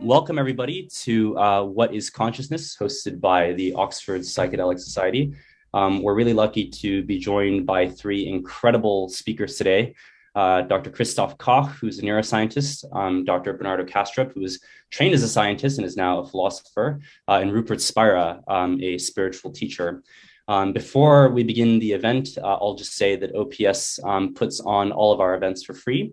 Welcome everybody to What is Consciousness, hosted by the Oxford Psychedelic Society. We're really lucky to be joined by three incredible speakers today. Dr. Kristof Koch, who's a neuroscientist, Dr. Bernardo Kastrup, who is trained as a scientist and is now a philosopher, and Rupert Spira, a spiritual teacher. Before we begin the event, I'll just say that OPS puts on all of our events for free.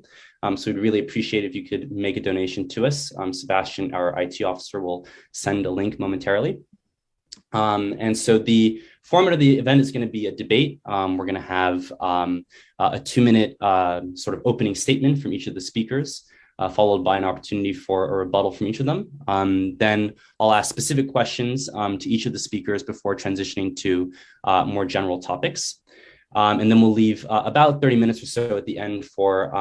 So we'd really appreciate if you could make a donation to us. Sebastian, our IT officer, will send a link momentarily. And so the format of the event is going to be a debate. We're going to have a 2-minute sort of opening statement from each of the speakers, followed by an opportunity for a rebuttal from each of them. Then I'll ask specific questions to each of the speakers before transitioning to more general topics. And then we'll leave about 30 minutes or so at the end for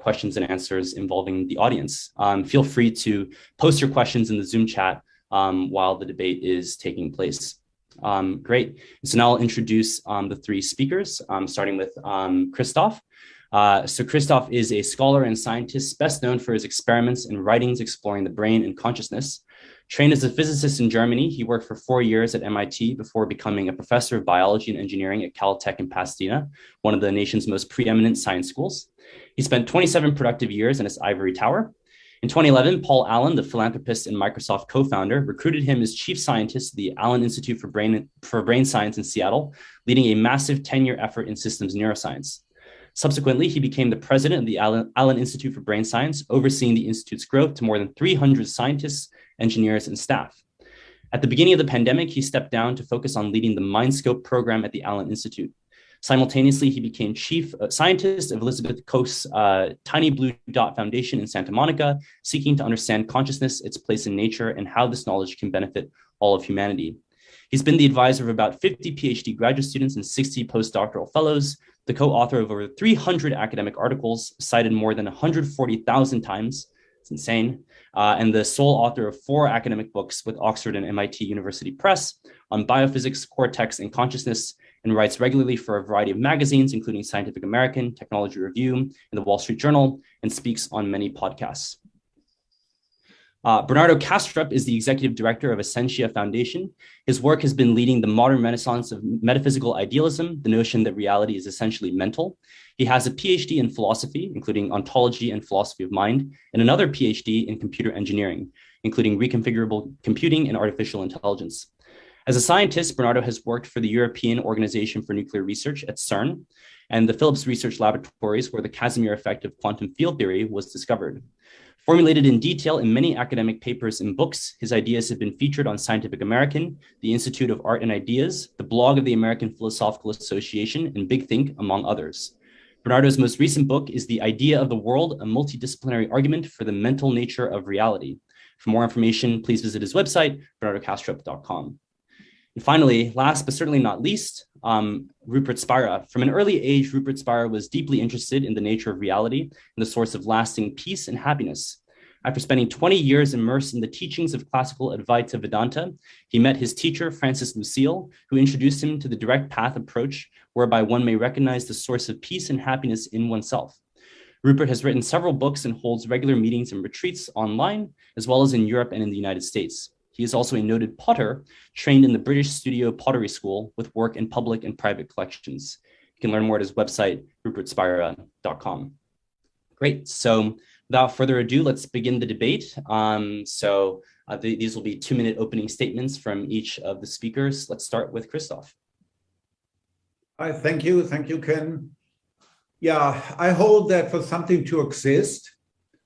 questions and answers involving the audience. Feel free to post your questions in the Zoom chat while the debate is taking place. Great. So now I'll introduce the three speakers, starting with Kristof. So Kristof is a scholar and scientist best known for his experiments and writings exploring the brain and consciousness. Trained as a physicist in Germany, he worked for 4 years at MIT before becoming a professor of biology and engineering at Caltech in Pasadena, one of the nation's most preeminent science schools. He spent 27 productive years in his ivory tower. In 2011, Paul Allen, the philanthropist and Microsoft co-founder, recruited him as chief scientist at the Allen Institute for Brain Science in Seattle, leading a massive 10-year effort in systems neuroscience. Subsequently, he became the president of the Allen Institute for Brain Science, overseeing the institute's growth to more than 300 scientists, engineers, and staff. At the beginning of the pandemic, he stepped down to focus on leading the Mindscope program at the Allen Institute. Simultaneously, he became chief scientist of Elizabeth Koch's Tiny Blue Dot Foundation in Santa Monica, seeking to understand consciousness, its place in nature, and how this knowledge can benefit all of humanity. He's been the advisor of about 50 PhD graduate students and 60 postdoctoral fellows, the co-author of over 300 academic articles, cited more than 140,000 times. It's insane. And the sole author of 4 academic books with Oxford and MIT University Press on biophysics, cortex, and consciousness, and writes regularly for a variety of magazines, including Scientific American, Technology Review, and the Wall Street Journal, and speaks on many podcasts. Bernardo Kastrup is the executive director of Essentia Foundation. His work has been leading the modern renaissance of metaphysical idealism, the notion that reality is essentially mental. He has a PhD in philosophy, including ontology and philosophy of mind, and another PhD in computer engineering, including reconfigurable computing and artificial intelligence. As a scientist, Bernardo has worked for the European Organization for Nuclear Research at CERN and the Phillips Research Laboratories, where the Casimir effect of quantum field theory was discovered. Formulated in detail in many academic papers and books, his ideas have been featured on Scientific American, the Institute of Art and Ideas, the blog of the American Philosophical Association, and Big Think, among others. Bernardo's most recent book is The Idea of the World, a multidisciplinary argument for the mental nature of reality. For more information, please visit his website, bernardokastrup.com. And finally, last but certainly not least, Rupert Spira. From an early age, Rupert Spira was deeply interested in the nature of reality and the source of lasting peace and happiness. After spending 20 years immersed in the teachings of classical Advaita Vedanta, he met his teacher, Francis Lucille, who introduced him to the direct path approach, whereby one may recognize the source of peace and happiness in oneself. Rupert has written several books and holds regular meetings and retreats online, as well as in Europe and in the United States. He is also a noted potter, trained in the British Studio Pottery School with work in public and private collections. You can learn more at his website, rupertspira.com. Great. So without further ado, let's begin the debate. These will be 2-minute opening statements from each of the speakers. Let's start with Kristof. Hi, thank you. Thank you, Ken. Yeah, I hold that for something to exist,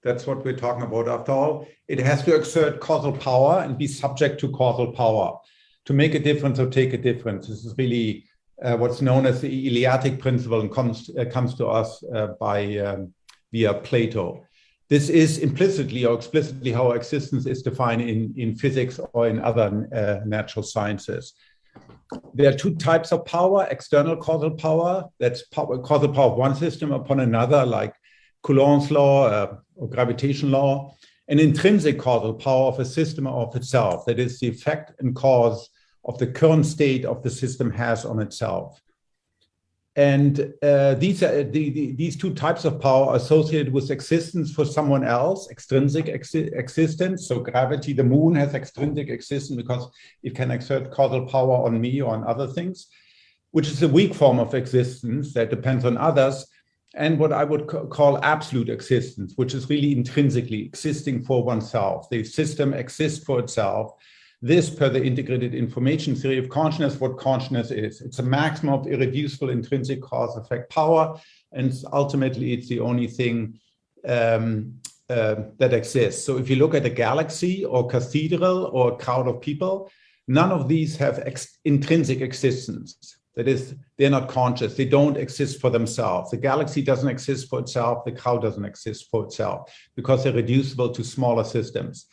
that's what we're talking about after all, it has to exert causal power and be subject to causal power to make a difference or take a difference. This is really what's known as the Eleatic principle and comes to us via Plato. This is implicitly or explicitly how existence is defined in physics or in other natural sciences. There are 2 types of power: external causal power, that's causal power of one system upon another, like Coulomb's law or gravitation law, and intrinsic causal power of a system of itself, that is the effect and cause of the current state of the system has on itself. And these two types of power are associated with existence for someone else, extrinsic existence. So gravity, the moon has extrinsic existence because it can exert causal power on me or on other things, which is a weak form of existence that depends on others. And what I would call absolute existence, which is really intrinsically existing for oneself. The system exists for itself. This, per the integrated information theory of consciousness, what consciousness is. It's a maximum of irreducible intrinsic cause-effect power, and ultimately it's the only thing that exists. So if you look at a galaxy or cathedral or a crowd of people, none of these have intrinsic existence. That is, they're not conscious. They don't exist for themselves. The galaxy doesn't exist for itself. The crowd doesn't exist for itself because they're reducible to smaller systems.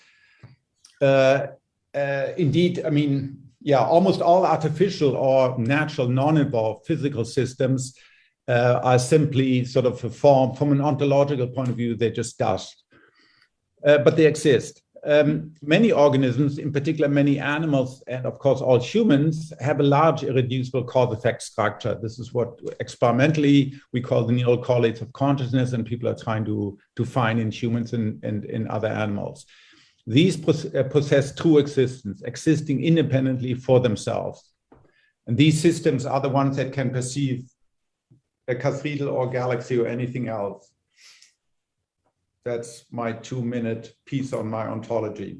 Indeed, I mean, yeah, almost all artificial or natural, non-involved physical systems are simply sort of a form, from an ontological point of view, they're just dust. But they exist. Many organisms, in particular many animals, and of course all humans, have a large irreducible cause-effect structure. This is what experimentally we call the neural correlates of consciousness, and people are trying to find in humans and in other animals. These possess true existence, existing independently for themselves. And these systems are the ones that can perceive a cathedral or galaxy or anything else. That's my 2-minute piece on my ontology.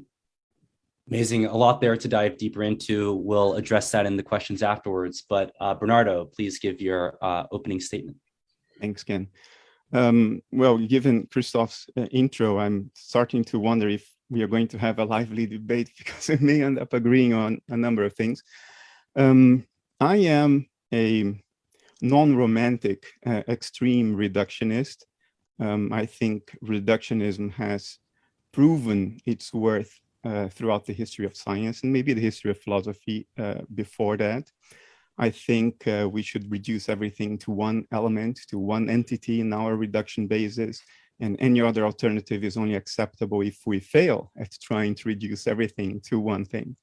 Amazing. A lot there to dive deeper into. We'll address that in the questions afterwards. But Bernardo, please give your opening statement. Thanks, Ken. Well, given Kristof's intro, I'm starting to wonder if we are going to have a lively debate because we may end up agreeing on a number of things. I am a non-romantic extreme reductionist. I think reductionism has proven its worth throughout the history of science and maybe the history of philosophy before that. I think we should reduce everything to one element, to one entity in our reduction basis, and any other alternative is only acceptable if we fail at trying to reduce everything to one thing.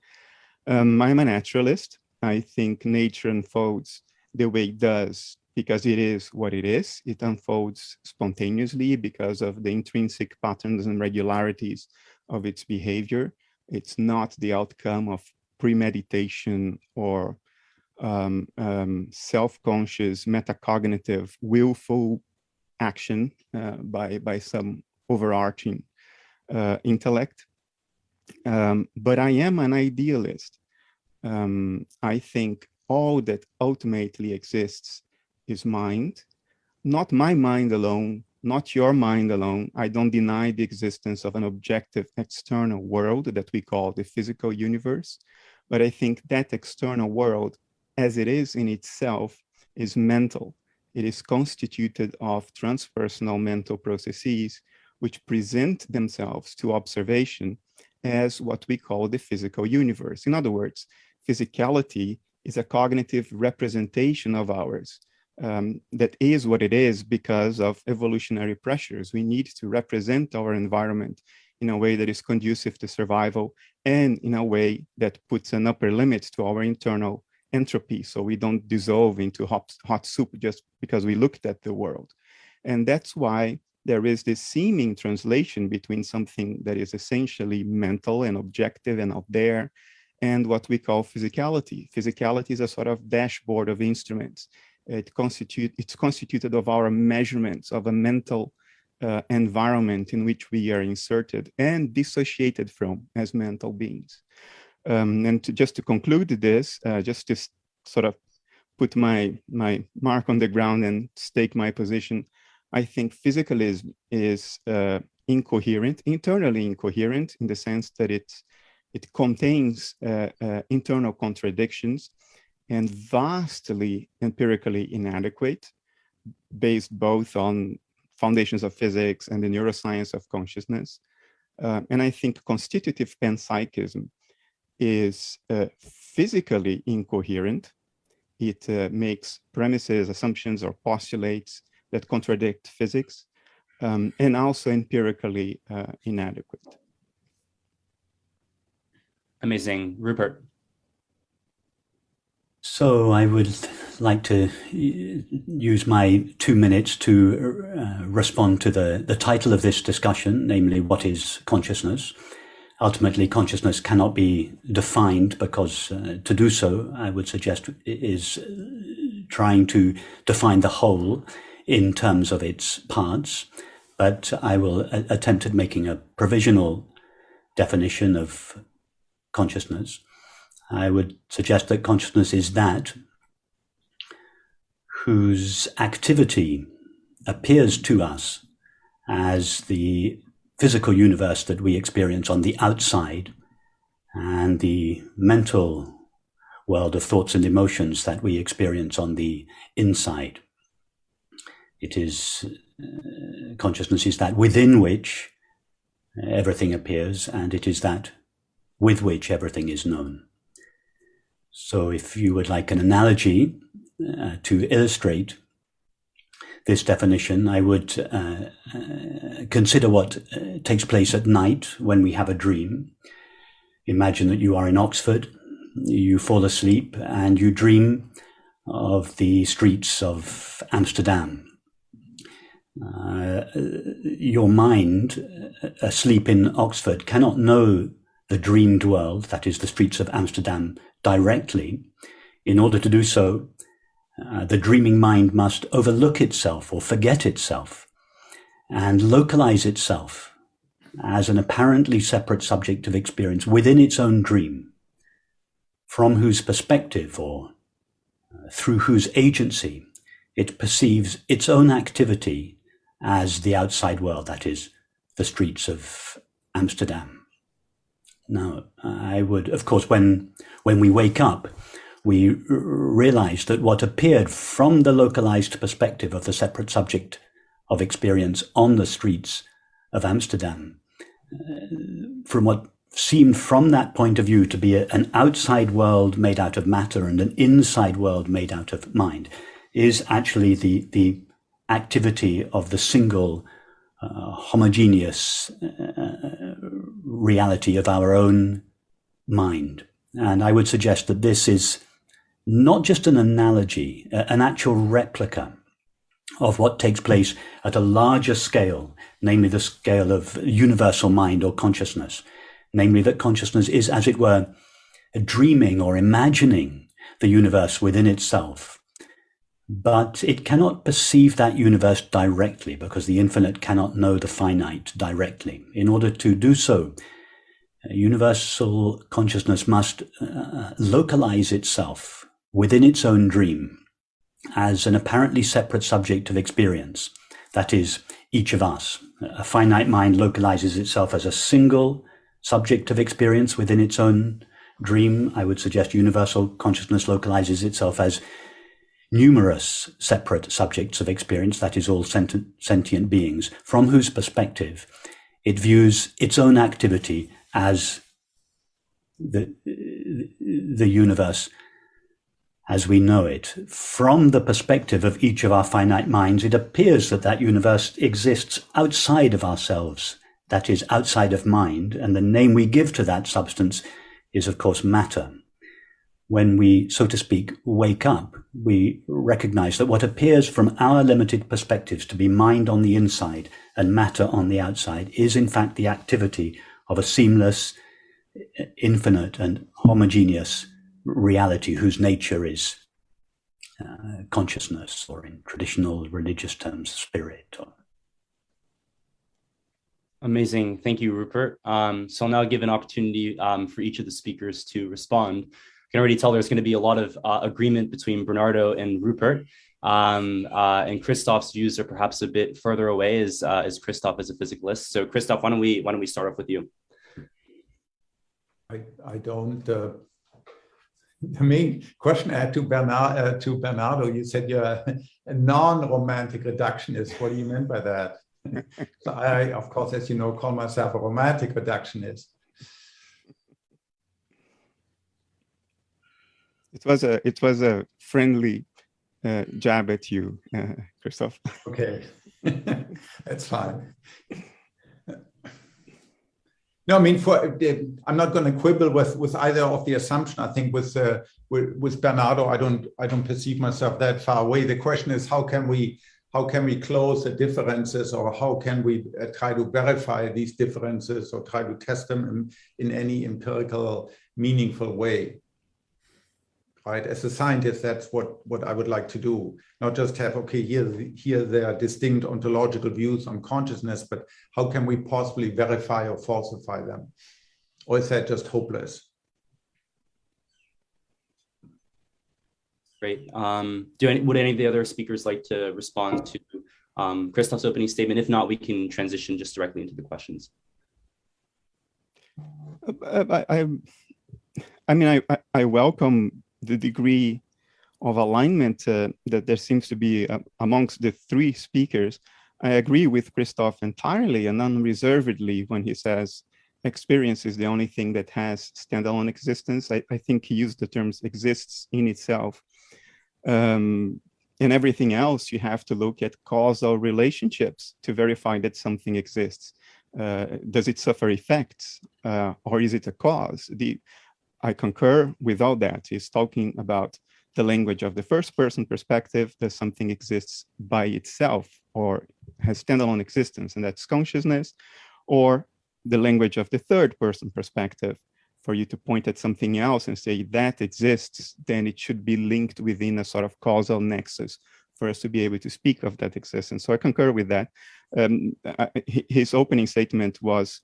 I'm a naturalist. I think nature unfolds the way it does because it is what it is. It unfolds spontaneously because of the intrinsic patterns and regularities of its behavior. It's not the outcome of premeditation or self-conscious, metacognitive, willful action by some overarching intellect. But I am an idealist. I think all that ultimately exists is mind, not my mind alone, not your mind alone. I don't deny the existence of an objective external world that we call the physical universe, but I think that external world, as it is in itself, is mental. It is constituted of transpersonal mental processes which present themselves to observation as what we call the physical universe. In other words, physicality is a cognitive representation of ours. That is what it is because of evolutionary pressures. We need to represent our environment in a way that is conducive to survival and in a way that puts an upper limit to our internal entropy, so we don't dissolve into hot soup just because we looked at the world. And that's why there is this seeming translation between something that is essentially mental and objective and out there and what we call physicality. Physicality is a sort of dashboard of instruments. It's constituted of our measurements of a mental environment in which we are inserted and dissociated from as mental beings. And just to conclude this, just to sort of put my mark on the ground and stake my position, I think physicalism is incoherent, internally incoherent, in the sense that it contains internal contradictions and vastly empirically inadequate, based both on foundations of physics and the neuroscience of consciousness. And I think constitutive panpsychism is physically incoherent. It makes premises, assumptions, or postulates that contradict physics, and also empirically inadequate. Amazing. Rupert. So I would like to use my 2 minutes to respond to the title of this discussion, namely, what is consciousness? Ultimately, consciousness cannot be defined because to do so, I would suggest, is trying to define the whole in terms of its parts. But I will attempt at making a provisional definition of consciousness. I would suggest that consciousness is that whose activity appears to us as the physical universe that we experience on the outside and the mental world of thoughts and emotions that we experience on the inside. It is, consciousness is that within which everything appears, and it is that with which everything is known. So if you would like an analogy to illustrate this definition, I would consider what takes place at night when we have a dream. Imagine that you are in Oxford, you fall asleep, and you dream of the streets of Amsterdam. Your mind, asleep in Oxford, cannot know the dreamed world, that is the streets of Amsterdam, directly. In order to do so, the dreaming mind must overlook itself or forget itself and localize itself as an apparently separate subject of experience within its own dream, from whose perspective or through whose agency it perceives its own activity as the outside world, that is, the streets of Amsterdam. Now, I would, of course, when we wake up, we realize that what appeared from the localized perspective of the separate subject of experience on the streets of Amsterdam, from what seemed from that point of view to be an outside world made out of matter and an inside world made out of mind, is actually the activity of the single homogeneous reality of our own mind. And I would suggest that this is not just an analogy, an actual replica of what takes place at a larger scale, namely the scale of universal mind or consciousness, namely that consciousness is, as it were, dreaming or imagining the universe within itself. But it cannot perceive that universe directly because the infinite cannot know the finite directly. In order to do so, universal consciousness must localize itself within its own dream as an apparently separate subject of experience. That is, each of us. A finite mind localizes itself as a single subject of experience within its own dream. I would suggest universal consciousness localizes itself as numerous separate subjects of experience, that is, all sentient beings, from whose perspective it views its own activity as the universe as we know it. From the perspective of each of our finite minds, it appears that that universe exists outside of ourselves, that is, outside of mind, and the name we give to that substance is, of course, matter. When we, so to speak, wake up, we recognize that what appears from our limited perspectives to be mind on the inside and matter on the outside is, in fact, the activity of a seamless, infinite, and homogeneous reality whose nature is consciousness, or in traditional religious terms, spirit. Amazing. Thank you, Rupert. So I'll now give an opportunity for each of the speakers to respond. I can already tell there's going to be a lot of agreement between Bernardo and Rupert. And Kristof's views are perhaps a bit further away as Kristof is a physicalist. So Kristof, why don't we start off with you? I don't. The main question I had to Bernardo, you said you're a non-romantic reductionist. What do you mean by that? So I, of course, as you know, call myself a romantic reductionist. It was a friendly jab at you, Kristof. Okay, that's fine. No, I mean, I'm not going to quibble with either of the assumption. I think with Bernardo, I don't perceive myself that far away. The question is, how can we close the differences, or how can we try to verify these differences, or try to test them in any empirical, meaningful way? Right? As a scientist, that's what I would like to do. Not just have, okay, here there are distinct ontological views on consciousness, but how can we possibly verify or falsify them? Or is that just hopeless? Great. Would any of the other speakers like to respond to Kristof's opening statement? If not, we can transition just directly into the questions. I welcome the degree of alignment that there seems to be amongst the three speakers. I agree with Kristof entirely and unreservedly when he says experience is the only thing that has standalone existence. I think he used the terms exists in itself. And everything else, you have to look at causal relationships to verify that something exists. Does it suffer effects, or is it a cause? I concur with all that. He's talking about the language of the first person perspective, that something exists by itself or has standalone existence, and that's consciousness, or the language of the third person perspective, for you to point at something else and say that exists, then it should be linked within a sort of causal nexus for us to be able to speak of that existence. So I concur with that. His opening statement was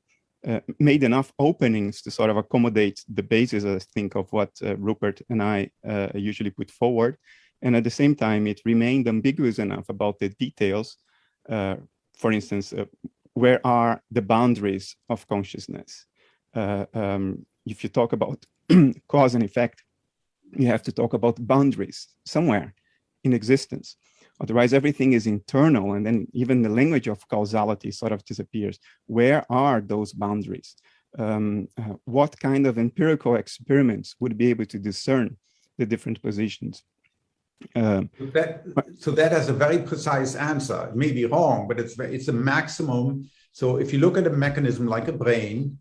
made enough openings to sort of accommodate the basis, I think, of what Rupert and I usually put forward. And at the same time, it remained ambiguous enough about the details. For instance, where are the boundaries of consciousness? If you talk about cause and effect, you have to talk about boundaries somewhere in existence. Otherwise, everything is internal, and then even the language of causality sort of disappears. Where are those boundaries? What kind of empirical experiments would be able to discern the different positions? So that has a very precise answer. It may be wrong, but it's a maximum. So if you look at a mechanism like a brain,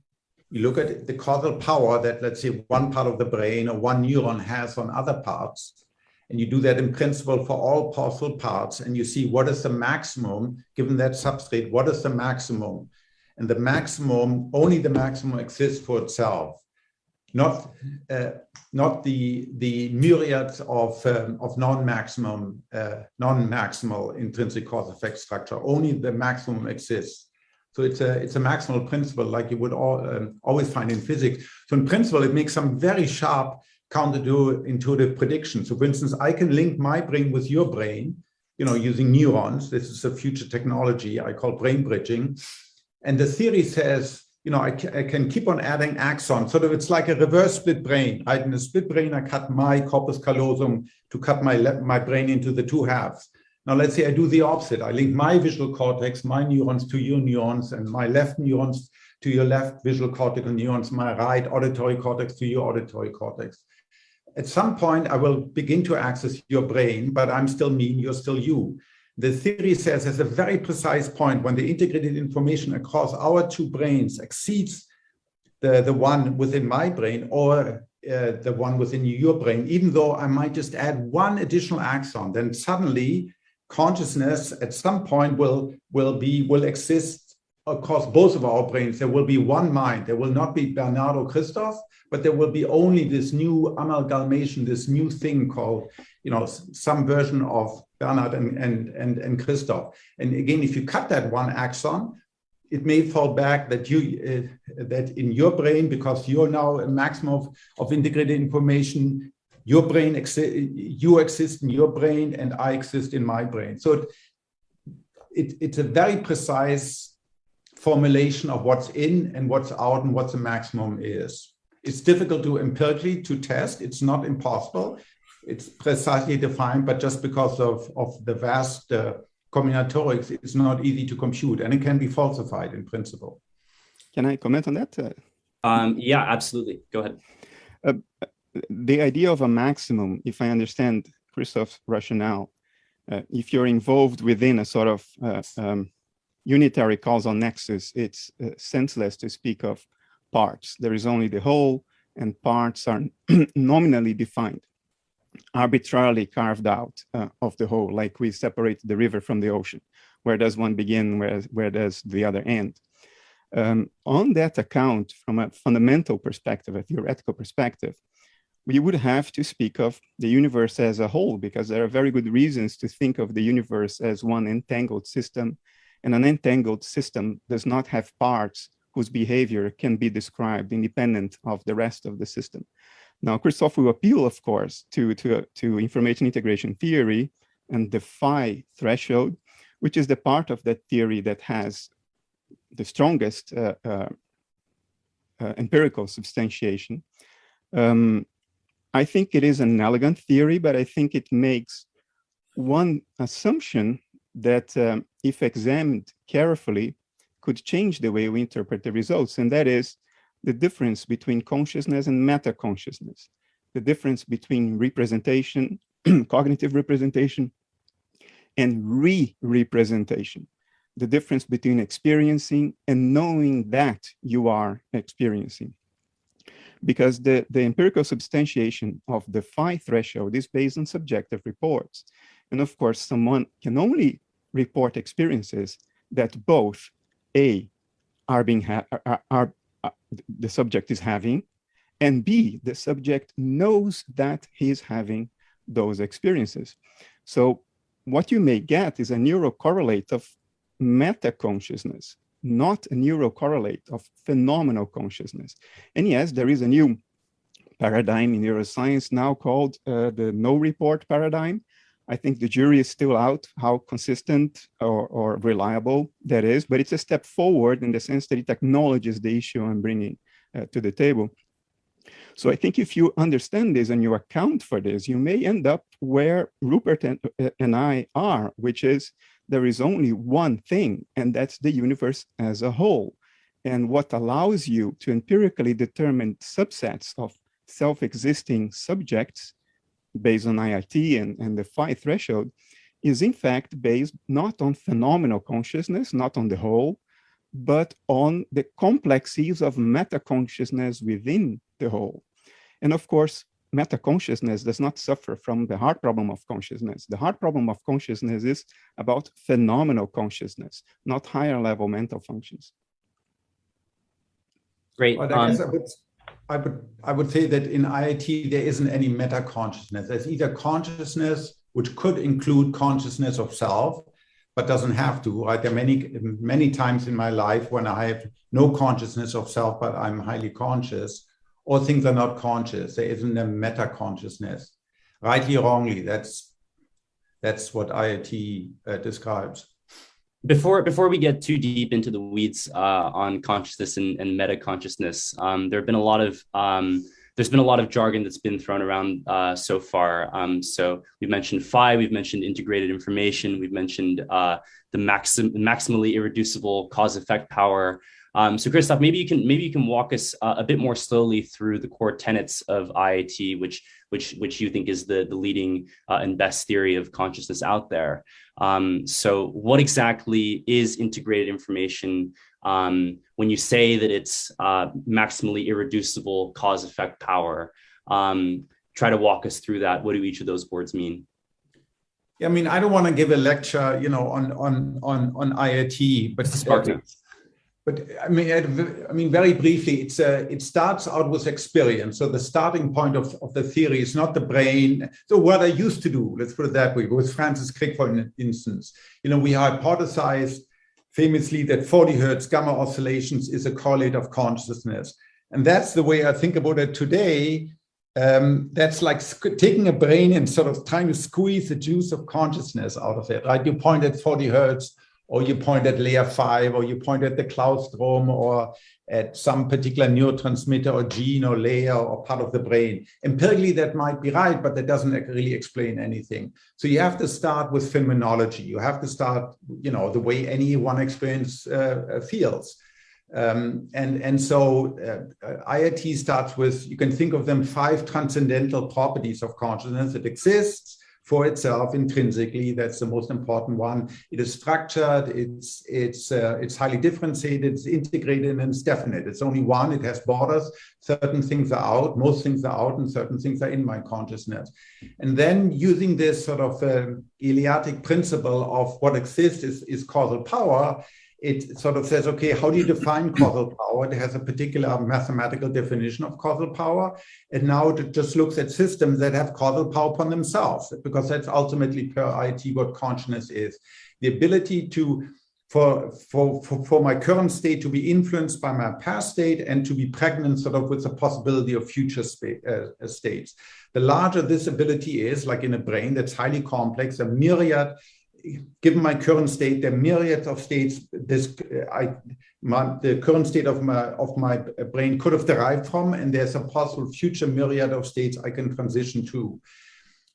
you look at the causal power that, let's say, one part of the brain or one neuron has on other parts, and you do that in principle for all possible parts, and you see what is the maximum, given that substrate, what is the maximum? And the maximum, only the maximum exists for itself, not the myriads of non-maximal intrinsic cause effect structure. Only the maximum exists. So it's a maximal principle, like you would always find in physics. So in principle, it makes some very sharp counterintuitive predictions. So for instance, I can link my brain with your brain, using neurons. This is a future technology I call brain bridging. And the theory says, I can keep on adding axons. Sort of, it's like a reverse split brain, right? In a split brain, I cut my corpus callosum to cut my brain into the two halves. Now, let's say I do the opposite. I link my visual cortex, my neurons to your neurons, and my left neurons to your left visual cortical neurons, my right auditory cortex to your auditory cortex. At some point, I will begin to access your brain, but I'm still me, you're still you. The theory says there's a very precise point when the integrated information across our two brains exceeds the one within my brain or the one within your brain, even though I might just add one additional axon, then suddenly consciousness at some point will exist across both of our brains. There will be one mind. There will not be Bernardo Kastrup, but there will be only this new amalgamation, this new thing called, some version of Bernard and Kristof. And again, if you cut that one axon, it may fall back that that in your brain, because you're now a maximum of integrated information, your brain you exist in your brain and I exist in my brain. So it's a very precise formulation of what's in and what's out and what the maximum is. It's difficult to empirically to test. It's not impossible. It's precisely defined, but just because of the vast combinatorics, it's not easy to compute, and it can be falsified in principle. Can I comment on that? Yeah, absolutely. Go ahead. The idea of a maximum, if I understand Kristof's rationale, if you're involved within a sort of unitary causal nexus, it's senseless to speak of parts. There is only the whole, and parts are nominally defined, arbitrarily carved out of the whole, like we separate the river from the ocean. Where does one begin? Where does the other end? On that account, from a fundamental perspective, a theoretical perspective, we would have to speak of the universe as a whole, because there are very good reasons to think of the universe as one entangled system, and an entangled system does not have parts whose behavior can be described independent of the rest of the system. Now, Kristof will appeal, of course, to information integration theory and the phi threshold, which is the part of that theory that has the strongest empirical substantiation. I think it is an elegant theory, but I think it makes one assumption that, if examined carefully, could change the way we interpret the results, and that is the difference between consciousness and meta-consciousness, the difference between representation, cognitive representation, and re-representation, the difference between experiencing and knowing that you are experiencing. Because the empirical substantiation of the phi threshold is based on subjective reports. And of course, someone can only report experiences that both A, the subject is having, and B, the subject knows that he's having those experiences. So what you may get is a neurocorrelate of meta-consciousness, not a neurocorrelate of phenomenal consciousness. And yes, there is a new paradigm in neuroscience now called the no-report paradigm. I think the jury is still out how consistent or reliable that is, but it's a step forward in the sense that it acknowledges the issue I'm bringing to the table. So I think if you understand this and you account for this, you may end up where Rupert and I are, which is there is only one thing, and that's the universe as a whole. And what allows you to empirically determine subsets of self-existing subjects based on IIT and the phi threshold is in fact based not on phenomenal consciousness, not on the whole, but on the complexities of meta-consciousness within the whole. And of course, meta-consciousness does not suffer from the hard problem of consciousness. The hard problem of consciousness is about phenomenal consciousness, not higher level mental functions. Great. Well, I guess I would say that in IIT, there isn't any meta-consciousness. There's either consciousness, which could include consciousness of self, but doesn't have to, right? There are many times in my life when I have no consciousness of self, but I'm highly conscious, or things are not conscious. There isn't a meta-consciousness. Rightly or wrongly, that's what IIT describes. Before we get too deep into the weeds on consciousness and meta-consciousness, there's been a lot of jargon that's been thrown around so far. So we've mentioned phi, we've mentioned integrated information, we've mentioned the maximally irreducible cause-effect power. So Kristof, maybe you can walk us a bit more slowly through the core tenets of IIT, which you think is the leading and best theory of consciousness out there. So what exactly is integrated information? When you say that it's maximally irreducible cause-effect power, try to walk us through that. What do each of those words mean? Yeah, I mean, I don't want to give a lecture, on IIT, but I mean, very briefly, it starts out with experience. So the starting point of the theory is not the brain. So what I used to do, let's put it that way, with Francis Crick, for instance, we hypothesized famously that 40 hertz gamma oscillations is a correlate of consciousness. And that's the way I think about it today. That's like taking a brain and sort of trying to squeeze the juice of consciousness out of it, right? You point at 40 hertz, or you point at layer 5, or you point at the claustrum, or at some particular neurotransmitter or gene or layer or part of the brain. Empirically, that might be right, but that doesn't really explain anything. So you have to start with phenomenology. You have to start, the way any one experience feels. And so IIT starts with, you can think of them 5 transcendental properties of consciousness. It exists. for itself intrinsically. That's the most important one. It is structured, it's highly differentiated, it's integrated, and it's definite. It's only one, it has borders. Certain things are out, most things are out, and certain things are in my consciousness. And then using this sort of Eleatic principle of what exists is causal power, it sort of says, okay, how do you define causal power? It has a particular mathematical definition of causal power. And now it just looks at systems that have causal power upon themselves, because that's ultimately per IT what consciousness is. The ability to, for my current state to be influenced by my past state and to be pregnant sort of with the possibility of future states. The larger this ability is, like in a brain that's highly complex, a myriad. Given my current state, there are myriads of states the current state of my brain could have derived from, and there's a possible future myriad of states I can transition to.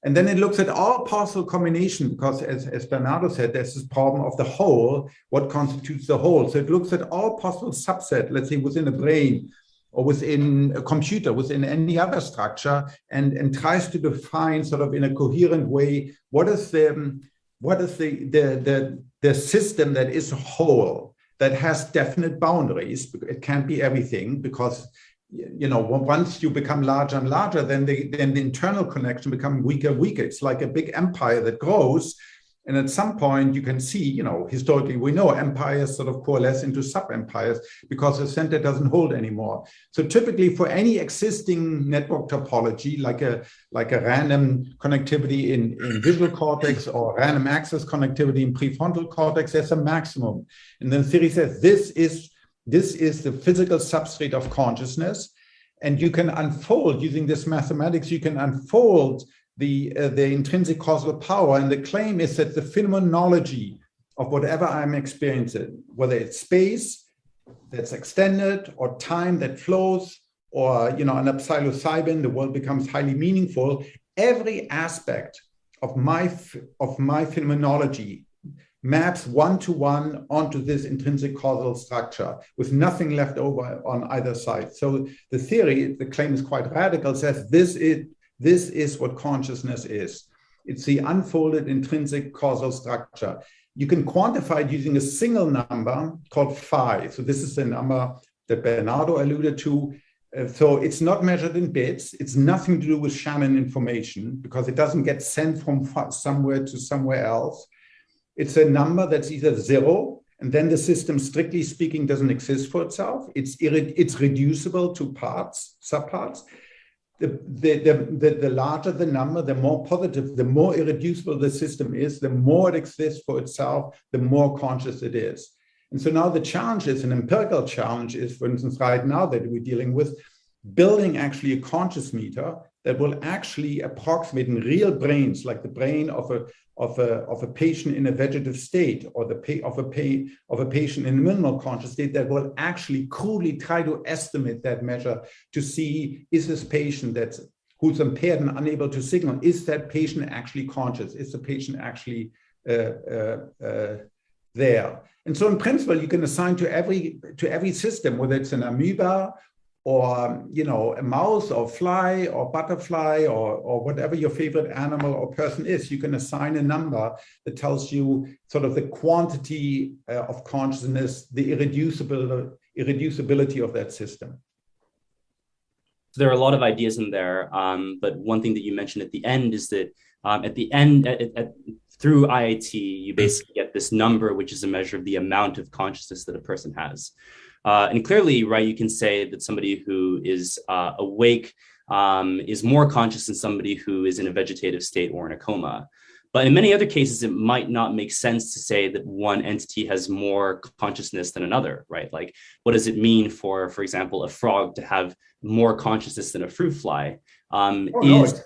And then it looks at all possible combination, because as Bernardo said, there's this problem of the whole, what constitutes the whole. So it looks at all possible subset, let's say within a brain or within a computer, within any other structure, and tries to define sort of in a coherent way, what is the system that is a whole, that has definite boundaries. It can't be everything, because once you become larger and larger, then the internal connection becomes weaker and weaker. It's like a big empire that grows. And at some point you can see, historically we know empires sort of coalesce into sub-empires because the center doesn't hold anymore. So typically for any existing network topology, like a random connectivity in visual cortex or random access connectivity in prefrontal cortex, there's a maximum. And then theory says this is the physical substrate of consciousness. And you can unfold, using this mathematics, you can unfold the intrinsic causal power. And the claim is that the phenomenology of whatever I'm experiencing, whether it's space that's extended or time that flows, or an psilocybin, the world becomes highly meaningful. Every aspect of my phenomenology maps one-to-one onto this intrinsic causal structure with nothing left over on either side. So the theory, the claim is quite radical, says this is what consciousness is. It's the unfolded intrinsic causal structure. You can quantify it using a single number called phi. So this is the number that Bernardo alluded to. So it's not measured in bits. It's nothing to do with Shannon information, because it doesn't get sent from somewhere to somewhere else. It's a number that's either zero, and then the system, strictly speaking, doesn't exist for itself. It's reducible to parts, subparts. The larger the number, the more positive, the more irreducible the system is, the more it exists for itself, the more conscious it is. And so now the challenge is, an empirical challenge is, for instance, right now that we're dealing with, building actually a conscious meter that will actually approximate in real brains, like the brain of a patient in a vegetative state, or of a patient in a minimal conscious state, that will actually crudely try to estimate that measure to see, is this patient who's impaired and unable to signal, is that patient actually conscious? Is the patient actually there? And so in principle, you can assign to every system, whether it's an amoeba or a mouse or fly or butterfly or whatever your favorite animal or person is, you can assign a number that tells you sort of the quantity of consciousness, the irreducibility of that system. There are a lot of ideas in there, but one thing that you mentioned at the end is that at the end, through IIT, you basically get this number, which is a measure of the amount of consciousness that a person has. And clearly, right, you can say that somebody who is awake is more conscious than somebody who is in a vegetative state or in a coma. But in many other cases, it might not make sense to say that one entity has more consciousness than another, right? Like, what does it mean for example, a frog to have more consciousness than a fruit fly? It's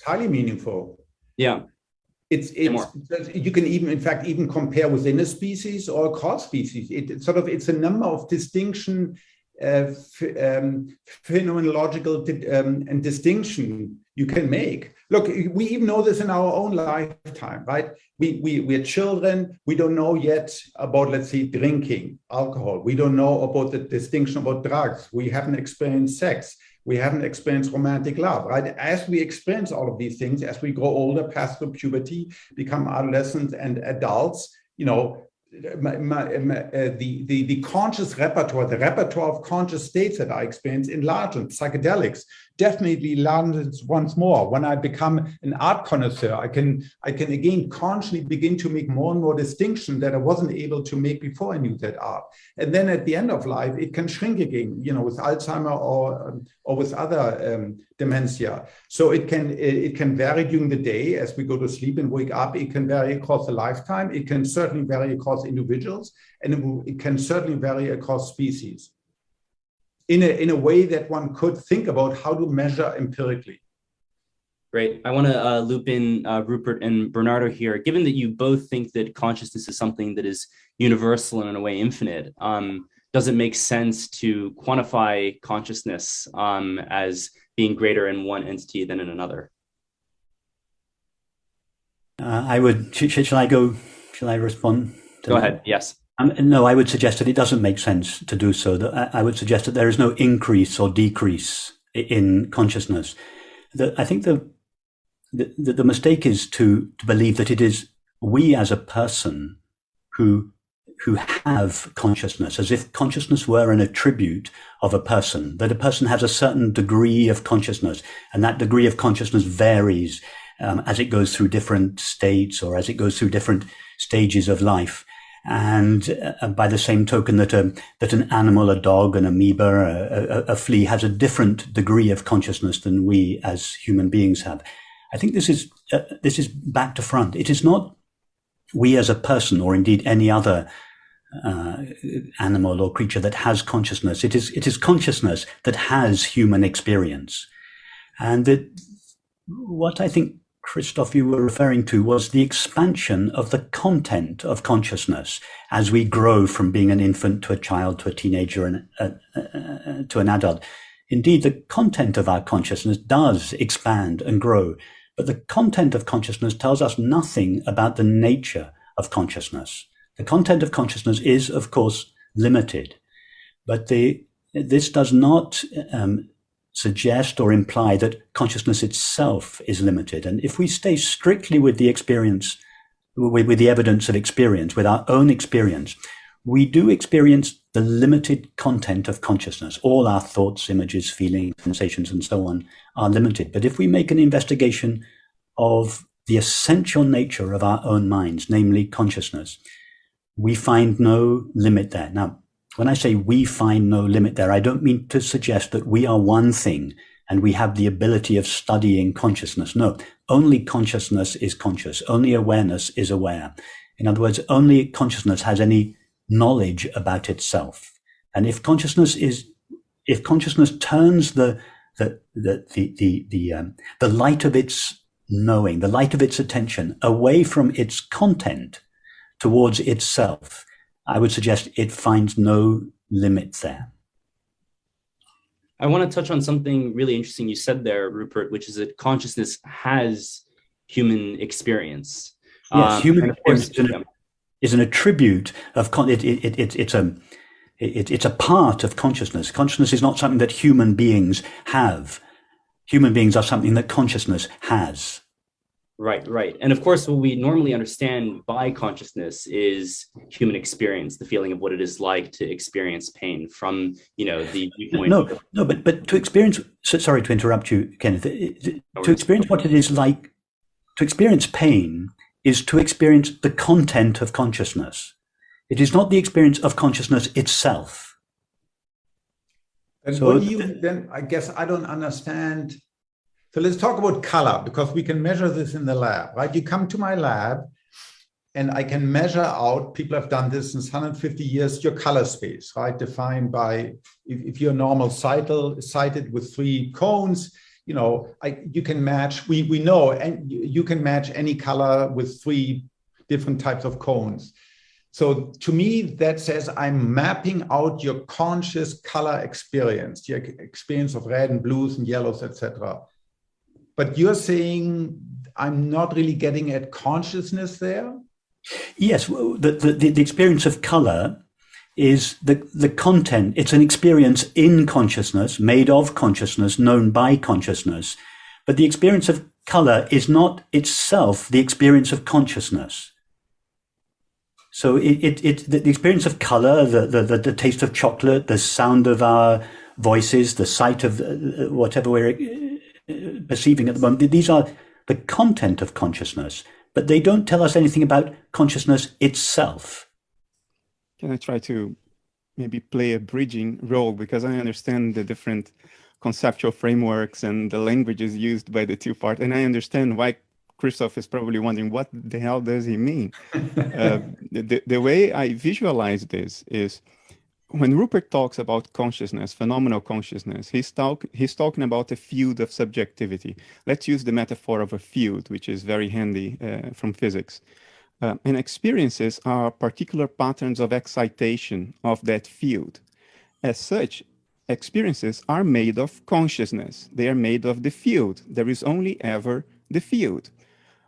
highly meaningful. Yeah. You can even compare within a species or across species. It's a number of distinction, phenomenological and distinction you can make. Look, we even know this in our own lifetime, right? We're children. We don't know yet about, let's say, drinking alcohol. We don't know about the distinction about drugs. We haven't experienced sex. We haven't experienced romantic love, right? As we experience all of these things, as we grow older, pass through puberty, become adolescents and adults, the conscious repertoire, the repertoire of conscious states that I experience enlarges. Psychedelics definitely enlarges once more. When I become an art connoisseur, I can again consciously begin to make more and more distinction that I wasn't able to make before I knew that art. And then at the end of life, it can shrink again, with Alzheimer or with other dementia. So it can vary during the day as we go to sleep and wake up. It can vary across a lifetime. It can certainly vary across individuals, and it can certainly vary across species in a way that one could think about how to measure empirically. Great. I want to loop in Rupert and Bernardo here. Given that you both think that consciousness is something that is universal and in a way infinite, does it make sense to quantify consciousness as being greater in one entity than in another? Shall I respond? Go ahead. Yes. No, I would suggest that it doesn't make sense to do so. I would suggest that there is no increase or decrease in consciousness. I think the mistake is to believe that it is we as a person who have consciousness, as if consciousness were an attribute of a person, that a person has a certain degree of consciousness, and that degree of consciousness varies as it goes through different states or as it goes through different stages of life. And by the same token that an animal, a dog, an amoeba, a flea has a different degree of consciousness than we as human beings have. I think this is back to front. It is not we as a person, or indeed any other animal or creature that has consciousness. It is consciousness that has human experience. And what I think, Kristof, you were referring to was the expansion of the content of consciousness as we grow from being an infant to a child to a teenager and to an adult. Indeed, the content of our consciousness does expand and grow, but the content of consciousness tells us nothing about the nature of consciousness. The content of consciousness is, of course, limited, but this does not suggest or imply that consciousness itself is limited. And if we stay strictly with the experience, with the evidence of experience, with our own experience, we do experience the limited content of consciousness. All our thoughts, images, feelings, sensations, and so on are limited. But if we make an investigation of the essential nature of our own minds, namely consciousness, we find no limit there. Now, when I say we find no limit there, I don't mean to suggest that we are one thing and we have the ability of studying consciousness. No, only consciousness is conscious. Only awareness is aware. In other words, only consciousness has any knowledge about itself. And if consciousness turns the light of its knowing, the light of its attention away from its content towards itself, I would suggest it finds no limit there. I want to touch on something really interesting you said there, Rupert, which is that consciousness has human experience. Yes, human experience is an attribute of it's a part of consciousness. Consciousness is not something that human beings have. Human beings are something that consciousness has. Right. And of course, what we normally understand by consciousness is human experience, the feeling of what it is like to experience pain from, the viewpoint. No, but to experience, sorry to interrupt you, Kenneth, to experience what it is like, to experience pain is to experience the content of consciousness. It is not the experience of consciousness itself. And so then, I guess I don't understand. So let's talk about color, because we can measure this in the lab, right? You come to my lab and I can measure out, people have done this since 150 years, your color space, right? Defined by, if you're normal sighted with 3 cones, you can match, we know, and you can match any color with 3 different types of cones. So to me, that says I'm mapping out your conscious color experience, your experience of red and blues and yellows, etc. But you're saying I'm not really getting at consciousness there? Yes, the experience of color is the content. It's an experience in consciousness, made of consciousness, known by consciousness. But the experience of color is not itself the experience of consciousness. So the experience of color, the taste of chocolate, the sound of our voices, the sight of whatever we're perceiving at the moment, these are the content of consciousness, but they don't tell us anything about consciousness itself. Can I try to maybe play a bridging role, because I understand the different conceptual frameworks and the languages used by the two parts, and I understand why Kristof is probably wondering what the hell does he mean. The way I visualize this is when Rupert talks about consciousness, phenomenal consciousness, he's talking about a field of subjectivity. Let's use the metaphor of a field, which is very handy from physics. And experiences are particular patterns of excitation of that field. As such, experiences are made of consciousness. They are made of the field. There is only ever the field.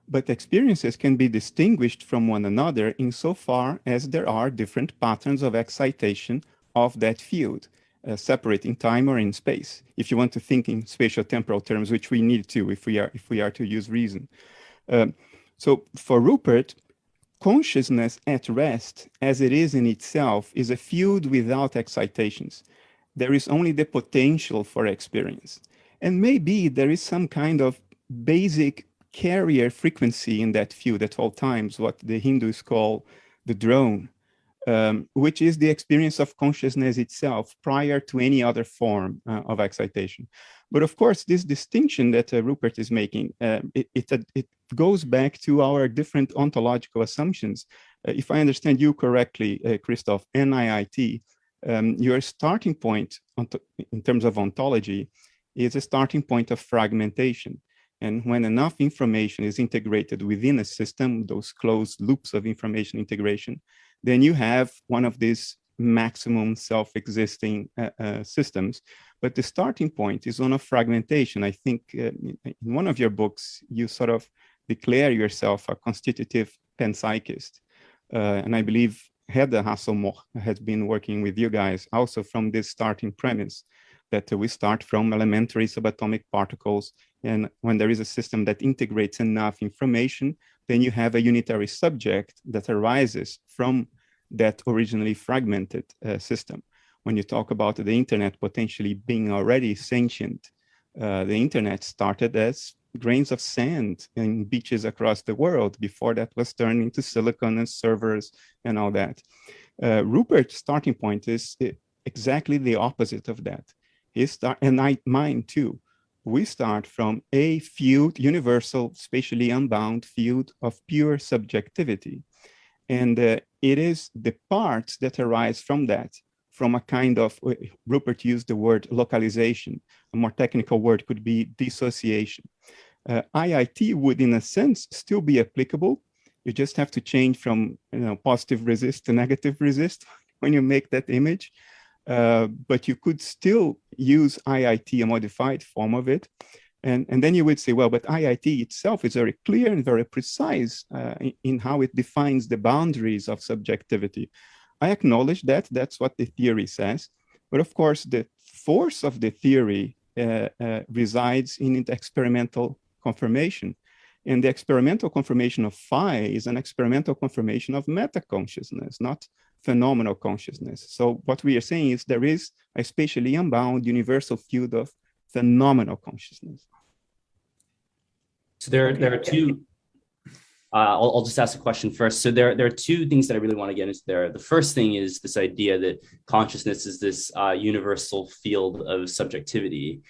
But experiences can be distinguished from one another insofar as there are different patterns of excitation of that field, separate in time or in space. If you want to think in spatial temporal terms, which we need to if we are to use reason. So for Rupert, consciousness at rest, as it is in itself, is a field without excitations. There is only the potential for experience. And maybe there is some kind of basic carrier frequency in that field at all times, what the Hindus call the drone, which is the experience of consciousness itself prior to any other form of excitation. But of course, this distinction that Rupert is making, it goes back to our different ontological assumptions. If I understand you correctly, Kristof, NIIT, your starting point in terms of ontology is a starting point of fragmentation. And when enough information is integrated within a system, those closed loops of information integration, then you have one of these maximum self-existing systems. But the starting point is one of fragmentation. I think in one of your books, you sort of declare yourself a constitutive panpsychist. And I believe Hedda Hasselmoch has been working with you guys also from this starting premise that we start from elementary subatomic particles. And when there is a system that integrates enough information, then you have a unitary subject that arises from that originally fragmented system. When you talk about the internet potentially being already sentient, the internet started as grains of sand in beaches across the world. Before that was turned into silicon and servers and all that. Rupert's starting point is exactly the opposite of that. Mine too. We start from a field, universal, spatially unbound field of pure subjectivity. And it is the parts that arise from that, from a kind of, Rupert used the word localization. A more technical word could be dissociation. IIT would, in a sense, still be applicable. You just have to change from positive resist to negative resist when you make that image. But you could still use IIT, a modified form of it. And then you would say, well, but IIT itself is very clear and very precise in how it defines the boundaries of subjectivity. I acknowledge that, that's what the theory says. But of course, the force of the theory resides in the experimental confirmation. And the experimental confirmation of phi is an experimental confirmation of meta-consciousness, not phenomenal consciousness. So what we are saying is there is a spatially unbound universal field of phenomenal consciousness. So there are two. I'll just ask a question first. So there are two things that I really want to get into there. The first thing is this idea that consciousness is this universal field of subjectivity.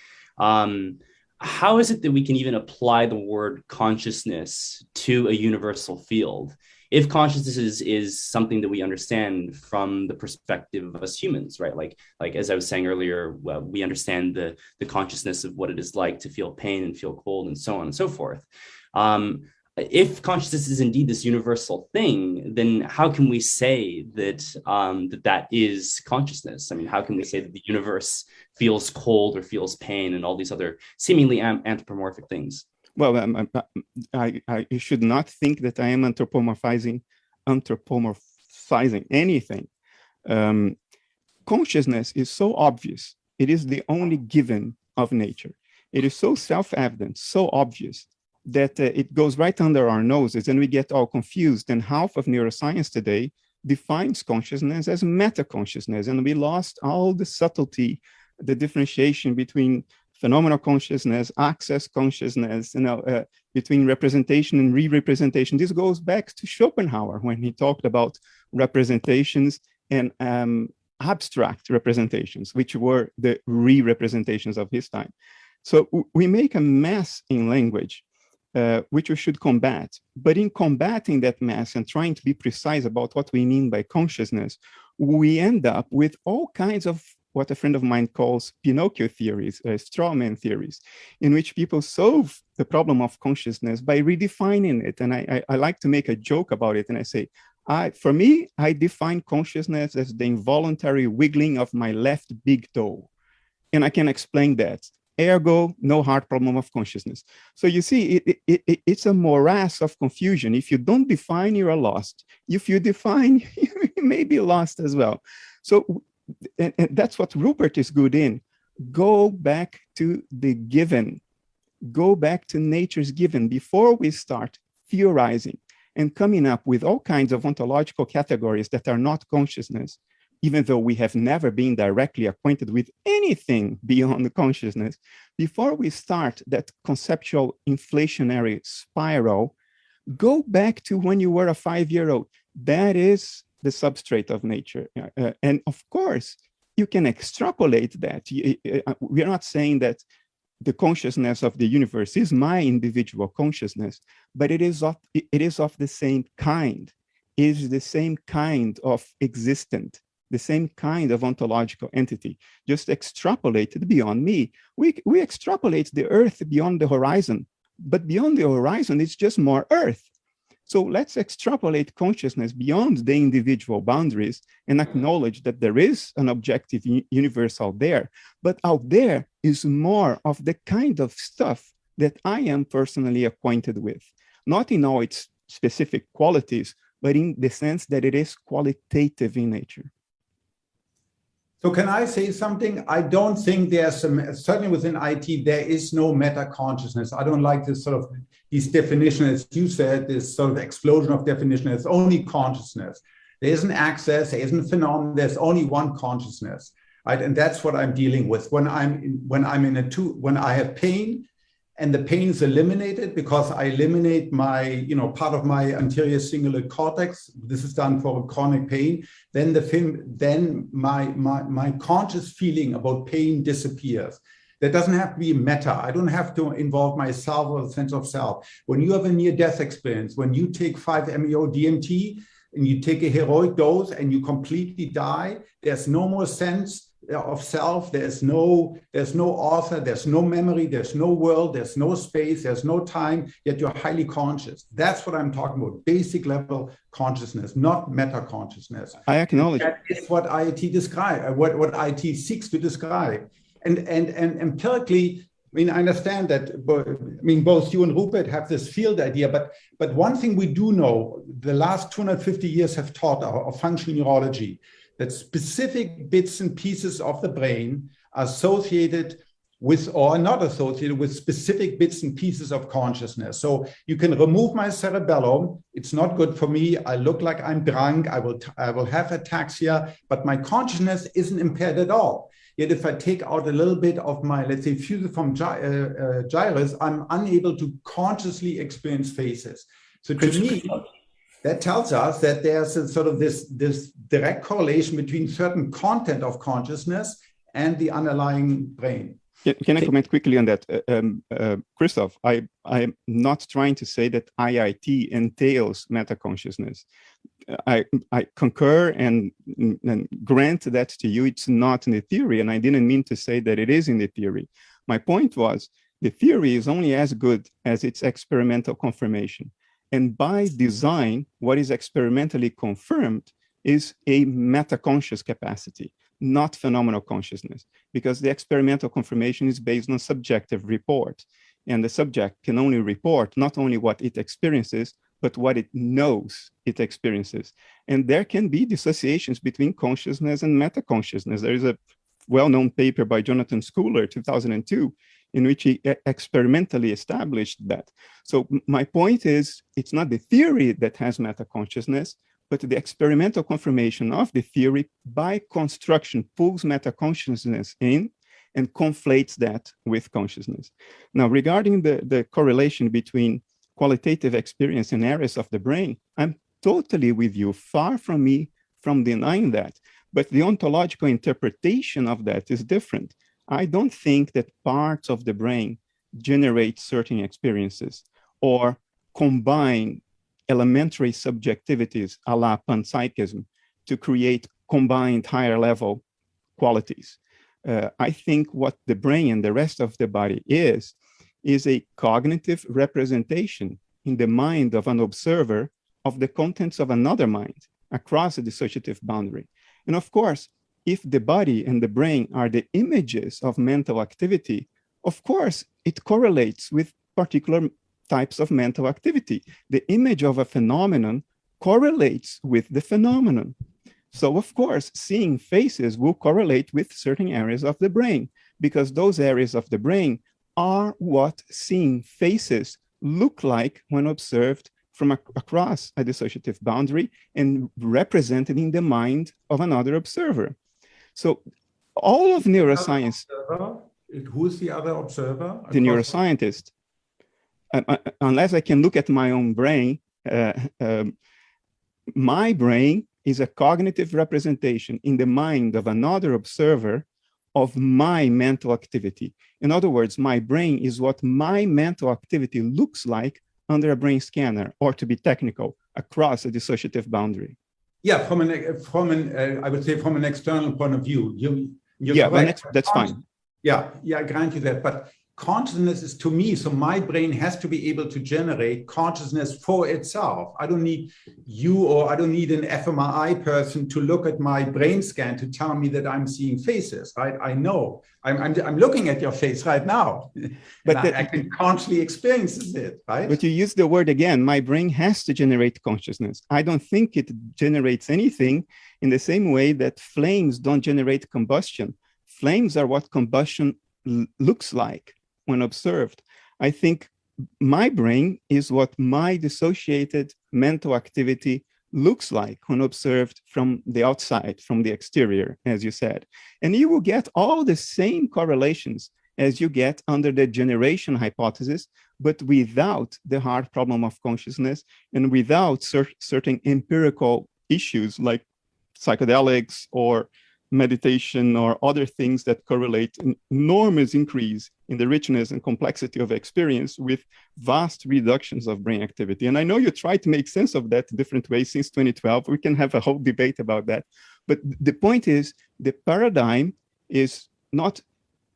How is it that we can even apply the word consciousness to a universal field? If consciousness is something that we understand from the perspective of us humans, right? Like as I was saying earlier, we understand the consciousness of what it is like to feel pain and feel cold and so on and so forth. If consciousness is indeed this universal thing, then how can we say that that is consciousness? I mean, how can we say that the universe feels cold or feels pain and all these other seemingly anthropomorphic things? Well, you should not think that I am anthropomorphizing anything. Consciousness is so obvious. It is the only given of nature. It is so self-evident, so obvious, that it goes right under our noses and we get all confused. And half of neuroscience today defines consciousness as meta-consciousness. And we lost all the subtlety, the differentiation between phenomenal consciousness, access consciousness, between representation and re-representation. This goes back to Schopenhauer when he talked about representations and abstract representations, which were the re-representations of his time. So we make a mess in language, which we should combat. But in combating that mess and trying to be precise about what we mean by consciousness, we end up with all kinds of what a friend of mine calls Pinocchio theories, straw man theories, in which people solve the problem of consciousness by redefining it. And I like to make a joke about it. And I say, for me, I define consciousness as the involuntary wiggling of my left big toe. And I can explain that. Ergo, no hard problem of consciousness. So you see, it's a morass of confusion. If you don't define, you are lost. If you define, you may be lost as well. So and that's what Rupert is good in. Go back to the given. Go back to nature's given before we start theorizing and coming up with all kinds of ontological categories that are not consciousness, even though we have never been directly acquainted with anything beyond consciousness. Before we start that conceptual inflationary spiral, go back to when you were a 5-year-old. That is the substrate of nature. And of course, you can extrapolate that. We're not saying that the consciousness of the universe is my individual consciousness, but it is of the same kind. It is the same kind of existent, the same kind of ontological entity, just extrapolated beyond me. We extrapolate the earth beyond the horizon, but beyond the horizon, it's just more earth. So let's extrapolate consciousness beyond the individual boundaries and acknowledge that there is an objective universe out there, but out there is more of the kind of stuff that I am personally acquainted with, not in all its specific qualities, but in the sense that it is qualitative in nature. So can I say something? I don't think there's, certainly within IT, there is no meta-consciousness. I don't like this sort of, these definitions, as you said, this sort of explosion of definition. It's only consciousness. There isn't access, there isn't phenomenon, there's only one consciousness, right? And that's what I'm dealing with. When I have pain, and the pain is eliminated because I eliminate my, part of my anterior cingulate cortex. This is done for chronic pain. Then my conscious feeling about pain disappears. That doesn't have to be meta. I don't have to involve myself or the sense of self. When you have a near-death experience, when you take 5-MeO DMT and you take a heroic dose and you completely die, there's no more sense of self. There's no author, there's no memory, there's no world, there's no space, there's no time, yet you're highly conscious. That's what I'm talking about, basic level consciousness, not meta consciousness. I acknowledge. That is what IT describes, what IT seeks to describe. And empirically, I understand that, both you and Rupert have this field idea, but one thing we do know, the last 250 years have taught our functional neurology, that specific bits and pieces of the brain are associated with or not associated with specific bits and pieces of consciousness. So you can remove my cerebellum. It's not good for me. I look like I'm drunk. I will have ataxia, but my consciousness isn't impaired at all. Yet if I take out a little bit of my, let's say, fusiform gyrus, I'm unable to consciously experience phases. So to me, that tells us that there's a sort of this direct correlation between certain content of consciousness and the underlying brain. Can I comment quickly on that? Kristof, I'm not trying to say that IIT entails meta-consciousness. I concur and grant that to you. It's not in the theory, and I didn't mean to say that it is in the theory. My point was, the theory is only as good as its experimental confirmation. And by design, what is experimentally confirmed is a meta-conscious capacity, not phenomenal consciousness, because the experimental confirmation is based on subjective report. And the subject can only report not only what it experiences, but what it knows it experiences. And there can be dissociations between consciousness and meta-consciousness. There is a well-known paper by Jonathan Schooler, 2002, in which he experimentally established that. So my point is, it's not the theory that has meta-consciousness, but the experimental confirmation of the theory by construction pulls meta-consciousness in and conflates that with consciousness. Now, regarding the correlation between qualitative experience and areas of the brain, I'm totally with you, far from me from denying that. But the ontological interpretation of that is different. I don't think that parts of the brain generate certain experiences or combine elementary subjectivities a la panpsychism to create combined higher level qualities. I think what the brain and the rest of the body is a cognitive representation in the mind of an observer of the contents of another mind across a dissociative boundary. And of course, if the body and the brain are the images of mental activity, of course, it correlates with particular types of mental activity. The image of a phenomenon correlates with the phenomenon. So of course, seeing faces will correlate with certain areas of the brain, because those areas of the brain are what seeing faces look like when observed from across a dissociative boundary and represented in the mind of another observer. So all of neuroscience... Who's the other observer? The neuroscientist. Unless I can look at my own brain, my brain is a cognitive representation in the mind of another observer of my mental activity. In other words, my brain is what my mental activity looks like under a brain scanner, or to be technical, across a dissociative boundary. Yeah, from an I would say from an external point of view. That's fine. Yeah, I grant you that. But consciousness is, to me, so my brain has to be able to generate consciousness for itself. I don't need you, or I don't need an fMRI person to look at my brain scan to tell me that I'm seeing faces, right? I know. I'm looking at your face right now, but I can consciously experience it, right? But you use the word again, my brain has to generate consciousness. I don't think it generates anything in the same way that flames don't generate combustion. Flames are what combustion looks like when observed. I think my brain is what my dissociated mental activity looks like when observed from the outside, from the exterior, as you said. And you will get all the same correlations as you get under the generation hypothesis, but without the hard problem of consciousness and without certain empirical issues like psychedelics or meditation or other things that correlate an enormous increase in the richness and complexity of experience with vast reductions of brain activity. And I know you try to make sense of that different ways since 2012. We can have a whole debate about that. But the point is, the paradigm is not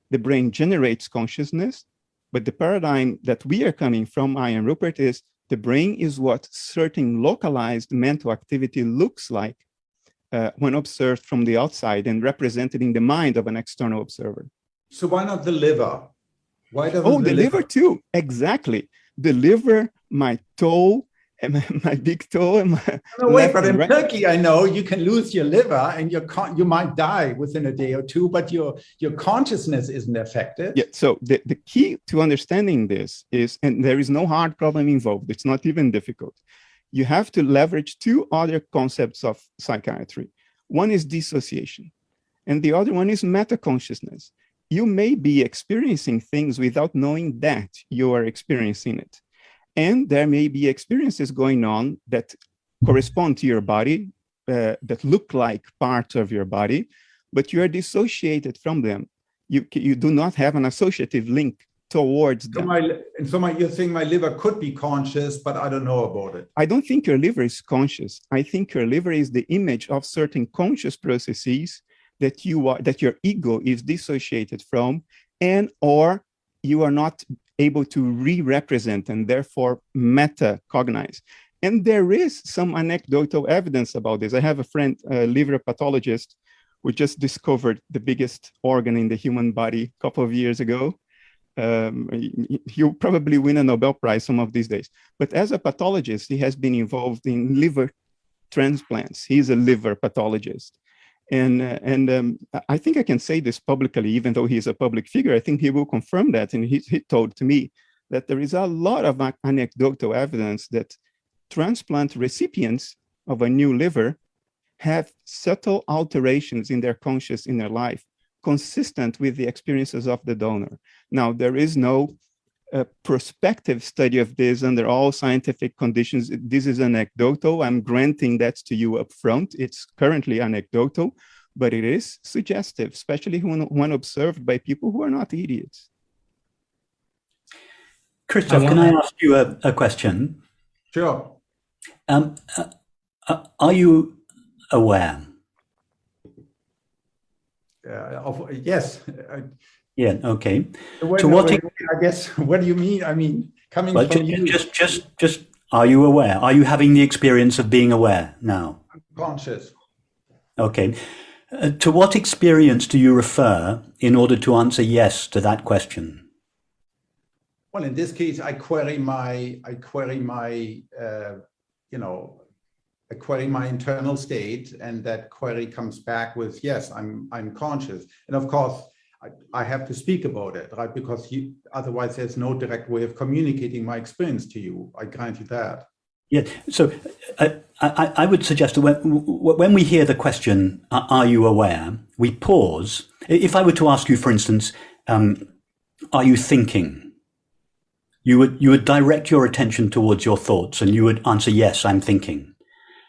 the brain generates consciousness, but the paradigm that we are coming from, I and Rupert, is the brain is what certain localized mental activity looks like when observed from the outside and represented in the mind of an external observer. So why not the liver? Why doesn't the liver too? Exactly. The liver, my toe, and my big toe, and my but in Turkey, I know you can lose your liver and you might die within a day or two, but your consciousness isn't affected. Yeah. So the key to understanding this is, and there is no hard problem involved. It's not even difficult. You have to leverage two other concepts of psychiatry. One is dissociation, and the other one is meta-consciousness. You may be experiencing things without knowing that you are experiencing it. And there may be experiences going on that correspond to your body, that look like parts of your body, but you are dissociated from them. You do not have an associative link towards them. You're saying my liver could be conscious, but I don't know about it. I don't think your liver is conscious. I think your liver is the image of certain conscious processes that your ego is dissociated from, and or you are not able to re-represent and therefore meta-cognize. And there is some anecdotal evidence about this. I have a friend, a liver pathologist, who just discovered the biggest organ in the human body a couple of years ago. He'll probably win a Nobel Prize some of these days. But as a pathologist, he has been involved in liver transplants. He's a liver pathologist. And I think I can say this publicly, even though he's a public figure. I think he will confirm that. And he told to me that there is a lot of anecdotal evidence that transplant recipients of a new liver have subtle alterations in their conscious inner life, consistent with the experiences of the donor. Now, there is no prospective study of this under all scientific conditions. This is anecdotal. I'm granting that to you up front. It's currently anecdotal, but it is suggestive, especially when observed by people who are not idiots. Kristof, can I ask you a question? Sure. Are you aware? Yes. Yeah. Okay. I guess. What do you mean? I mean, coming from you. Just. Are you aware? Are you having the experience of being aware now? I'm conscious. Okay. To what experience do you refer in order to answer yes to that question? Well, in this case, I query my internal state, and that query comes back with yes, I'm conscious, and of course I have to speak about it, right? Because otherwise there's no direct way of communicating my experience to you. I grant you that. Yeah. So I would suggest that when we hear the question, "Are you aware?" we pause. If I were to ask you, for instance, "Are you thinking?" You would direct your attention towards your thoughts, and you would answer, "Yes, I'm thinking."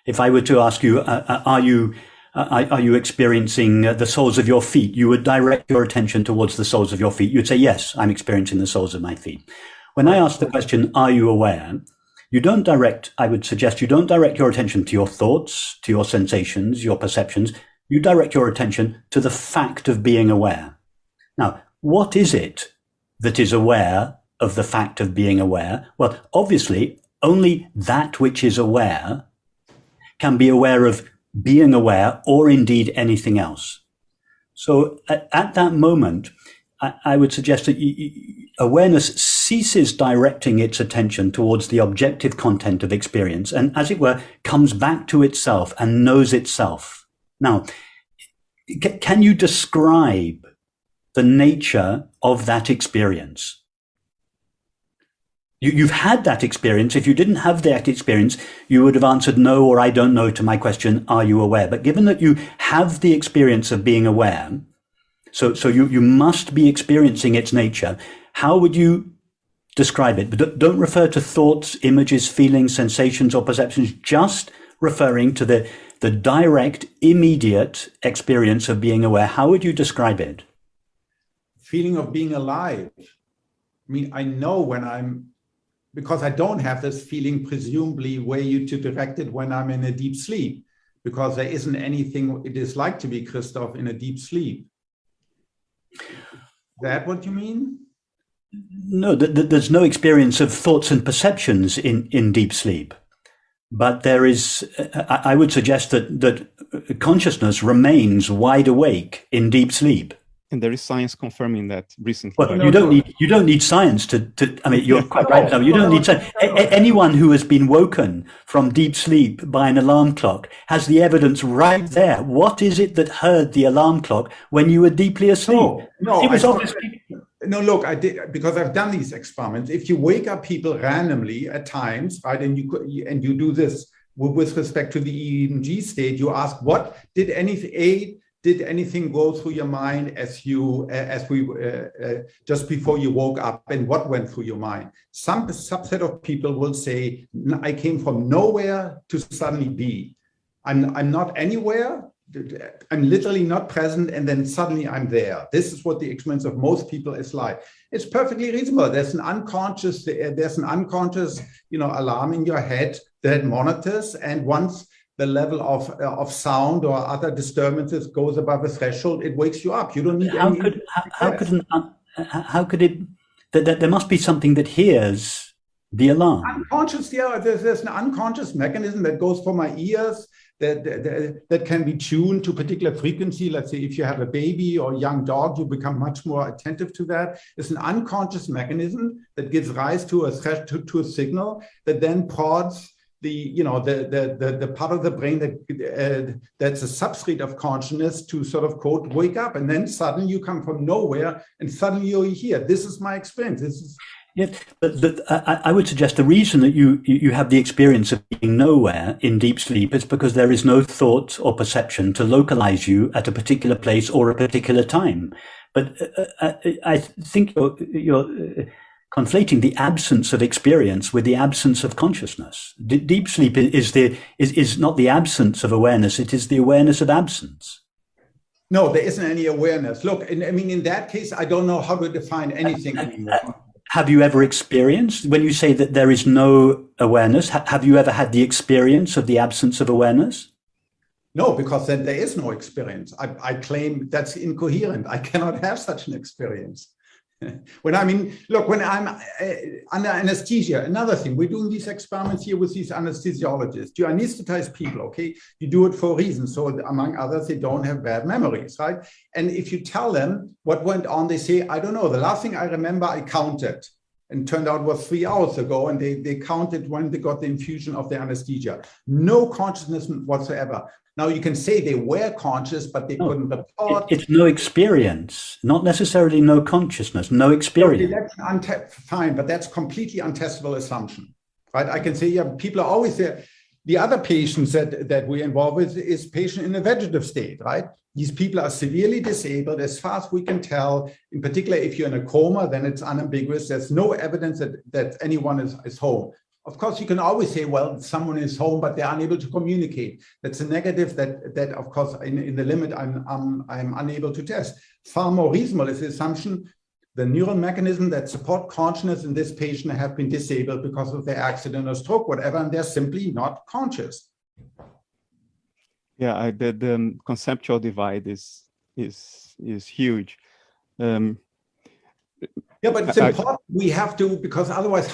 If I were to ask you, are you experiencing the soles of your feet? You would direct your attention towards the soles of your feet. You'd say, "Yes, I'm experiencing the soles of my feet." When I ask the question, "Are you aware?" I would suggest you don't direct your attention to your thoughts, to your sensations, your perceptions. You direct your attention to the fact of being aware. Now, what is it that is aware of the fact of being aware? Well, obviously, only that which is aware can be aware of being aware, or indeed anything else. So at that moment, I would suggest that awareness ceases directing its attention towards the objective content of experience, and, as it were, comes back to itself and knows itself. Now, can you describe the nature of that experience? You've had that experience. If you didn't have that experience, you would have answered no or I don't know to my question, "Are you aware?" But given that you have the experience of being aware, so you must be experiencing its nature, how would you describe it? But don't refer to thoughts, images, feelings, sensations, or perceptions, just referring to the direct, immediate experience of being aware. How would you describe it? Feeling of being alive. I mean, I know because I don't have this feeling, presumably, where you to direct it when I'm in a deep sleep, because there isn't anything it is like to be Kristof in a deep sleep. Is that what you mean? No, there's no experience of thoughts and perceptions in deep sleep. But there is, I would suggest that consciousness remains wide awake in deep sleep. And there is science confirming that recently. Well, you don't need science to I mean, you're quite right. You don't need science. Anyone who has been woken from deep sleep by an alarm clock has the evidence right there. What is it that heard the alarm clock when you were deeply asleep? No, it was obviously. No, look, I did, because I've done these experiments. If you wake up people randomly at times, right, and you do this with respect to the EEG state, you ask, what did anything go through your mind just before you woke up, and what went through your mind? Some subset of people will say, I came from nowhere to suddenly be. I'm not anywhere. I'm literally not present, and then suddenly I'm there. This is what the experience of most people is like. It's perfectly reasonable. There's an unconscious, alarm in your head that monitors, and once the level of sound or other disturbances goes above a threshold, it wakes you up. You don't need how could it? There must be something that hears the alarm. Unconscious, yeah. There's an unconscious mechanism that goes from my ears that can be tuned to particular frequency. Let's say if you have a baby or a young dog, you become much more attentive to that. It's an unconscious mechanism that gives rise to a signal that then prods the part of the brain that's a substrate of consciousness to sort of quote wake up, and then suddenly you come from nowhere and suddenly you're here. This is my experience. This is but I would suggest the reason that you have the experience of being nowhere in deep sleep is because there is no thought or perception to localize you at a particular place or a particular time. But I think you're conflating the absence of experience with the absence of consciousness. Deep sleep is not the absence of awareness; it is the awareness of absence. No, there isn't any awareness. Look, I mean, in that case, I don't know how to define anything anymore. Have you ever experienced, when you say that there is no awareness, have you ever had the experience of the absence of awareness? No, because then there is no experience. I claim that's incoherent. I cannot have such an experience. When I'm under anesthesia, another thing, we're doing these experiments here with these anesthesiologists. You anesthetize people, okay? You do it for a reason. So among others, they don't have bad memories, right? And if you tell them what went on, they say, I don't know. The last thing I remember, I counted. And turned out it was 3 hours ago, and they counted when they got the infusion of the anesthesia. No consciousness whatsoever. Now you can say they were conscious, but they couldn't report. It's no experience, not necessarily no consciousness, no experience. Okay, that's fine, but that's completely untestable assumption, right? I can say, yeah, people are always there. The other patients that we involve with is patient in a vegetative state, right? These people are severely disabled as far as we can tell. In particular, if you're in a coma, then it's unambiguous. There's no evidence that anyone is home. Of course, you can always say, well, someone is home, but they're unable to communicate. That's a negative that of course, in the limit, I'm unable to test. Far more reasonable is the assumption the neural mechanism that support consciousness in this patient have been disabled because of their accident or stroke, whatever, and they're simply not conscious. Yeah, the conceptual divide is huge. Yeah, but it's important. We have to, because otherwise,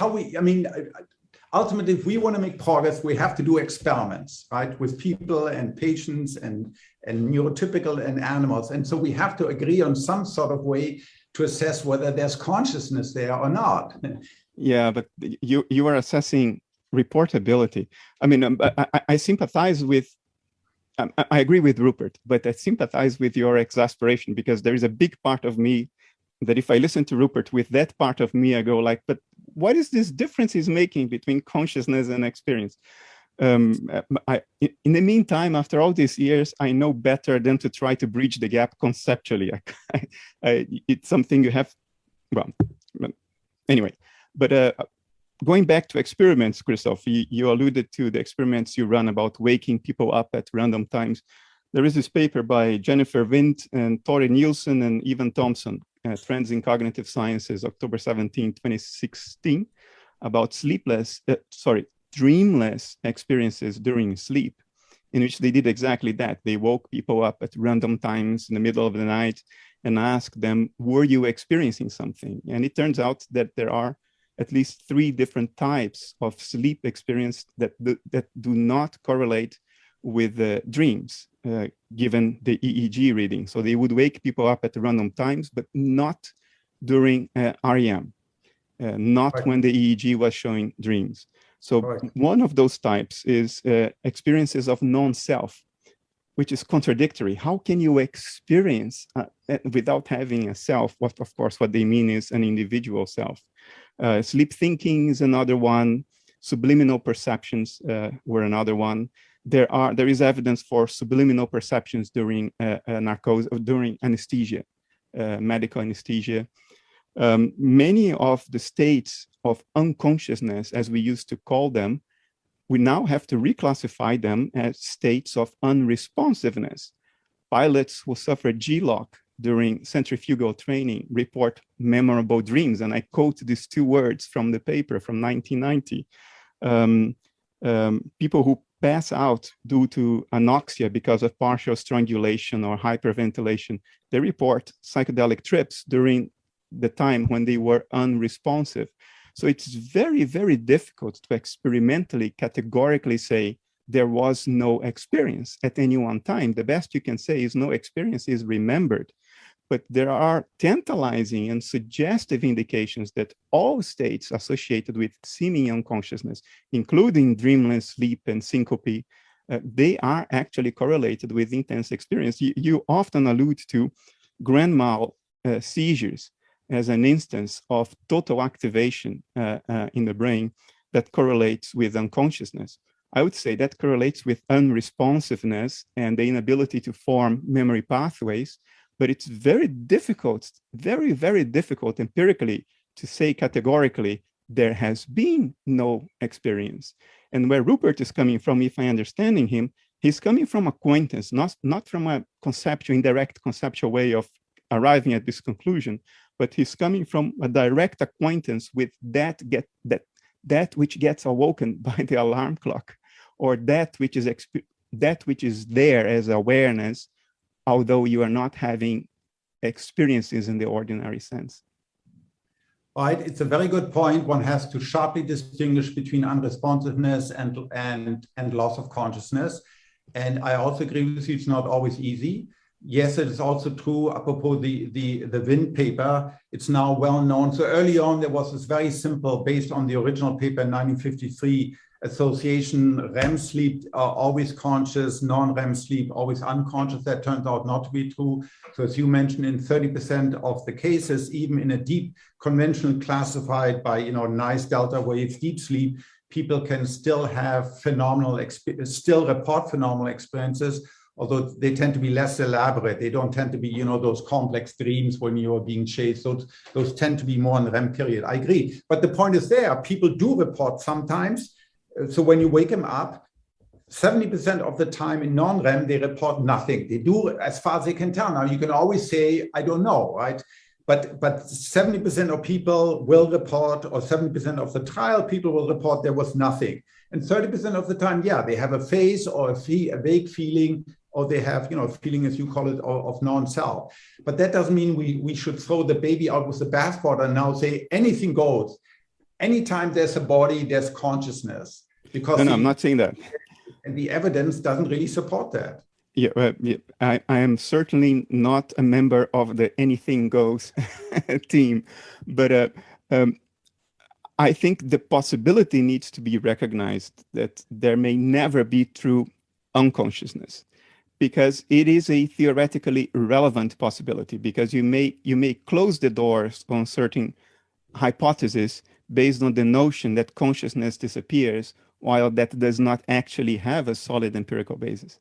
ultimately, if we want to make progress, we have to do experiments, right, with people and patients and neurotypical and animals. And so we have to agree on some sort of way to assess whether there's consciousness there or not. Yeah, but you are assessing reportability. I mean, I sympathize with, I agree with Rupert, but I sympathize with your exasperation, because there is a big part of me that if I listen to Rupert with that part of me, I go like, but what is this difference he's making between consciousness and experience? In the meantime, after all these years, I know better than to try to bridge the gap conceptually. It's something you have, well, anyway. But going back to experiments, Kristof, you alluded to the experiments you run about waking people up at random times. There is this paper by Jennifer Vint and Tore Nielsen and Evan Thompson, Trends in Cognitive Sciences, October 17, 2016, about dreamless experiences during sleep, in which they did exactly that. They woke people up at random times in the middle of the night and asked them, were you experiencing something? And it turns out that there are at least 3 different types of sleep experience that do not correlate with dreams, given the EEG reading. So they would wake people up at random times, but not during REM, not right when the EEG was showing dreams. So right, one of those types is experiences of non-self, which is contradictory. How can you experience without having a self? What, of course, what they mean is an individual self. Sleep thinking is another one. Subliminal perceptions were another one. There is evidence for subliminal perceptions during narcosis, during anesthesia, medical anesthesia. Many of the states of unconsciousness, as we used to call them, we now have to reclassify them as states of unresponsiveness. Pilots who suffer G-lock during centrifugal training report memorable dreams. And I quote these 2 words from the paper from 1990. People who pass out due to anoxia because of partial strangulation or hyperventilation, they report psychedelic trips during the time when they were unresponsive. So it's very, very difficult to experimentally, categorically say there was no experience at any one time. The best you can say is no experience is remembered. But there are tantalizing and suggestive indications that all states associated with seeming unconsciousness, including dreamless sleep and syncope, they are actually correlated with intense experience. You often allude to grand mal seizures as an instance of total activation in the brain that correlates with unconsciousness. I would say that correlates with unresponsiveness and the inability to form memory pathways, but it's very difficult, very, very difficult empirically to say categorically there has been no experience. And where Rupert is coming from, if I'm understanding him, he's coming from acquaintance, not from a conceptual, indirect conceptual way of arriving at this conclusion, but he's coming from a direct acquaintance with that which gets awoken by the alarm clock, or that which is there as awareness, although you are not having experiences in the ordinary sense. Right, it's a very good point. One has to sharply distinguish between unresponsiveness and loss of consciousness. And I also agree with you, it's not always easy. Yes, it is also true, apropos the Wind paper, it's now well known. So early on, there was this very simple, based on the original paper in 1953, association, REM sleep, always conscious, non-REM sleep, always unconscious. That turns out not to be true. So as you mentioned, in 30% of the cases, even in a deep conventional classified by, nice delta waves, deep sleep, people can still have still report phenomenal experiences, although they tend to be less elaborate. They don't tend to be, those complex dreams when you are being chased. Those tend to be more in the REM period. I agree. But the point is there, people do report sometimes. So when you wake them up, 70% of the time in non-REM, they report nothing. They do as far as they can tell. Now, you can always say, I don't know, right? But 70% of people will report, or 70% of the trial people will report there was nothing. And 30% of the time, yeah, they have a phase or a vague feeling, or they have, a feeling, as you call it, of non-self. But that doesn't mean we should throw the baby out with the bathwater and now say anything goes. Anytime there's a body, there's consciousness. Because no, I'm not saying that. And the evidence doesn't really support that. Yeah, I am certainly not a member of the anything goes team, but I think the possibility needs to be recognized that there may never be true unconsciousness, because it is a theoretically relevant possibility, because you may close the doors on certain hypotheses based on the notion that consciousness disappears, while that does not actually have a solid empirical basis.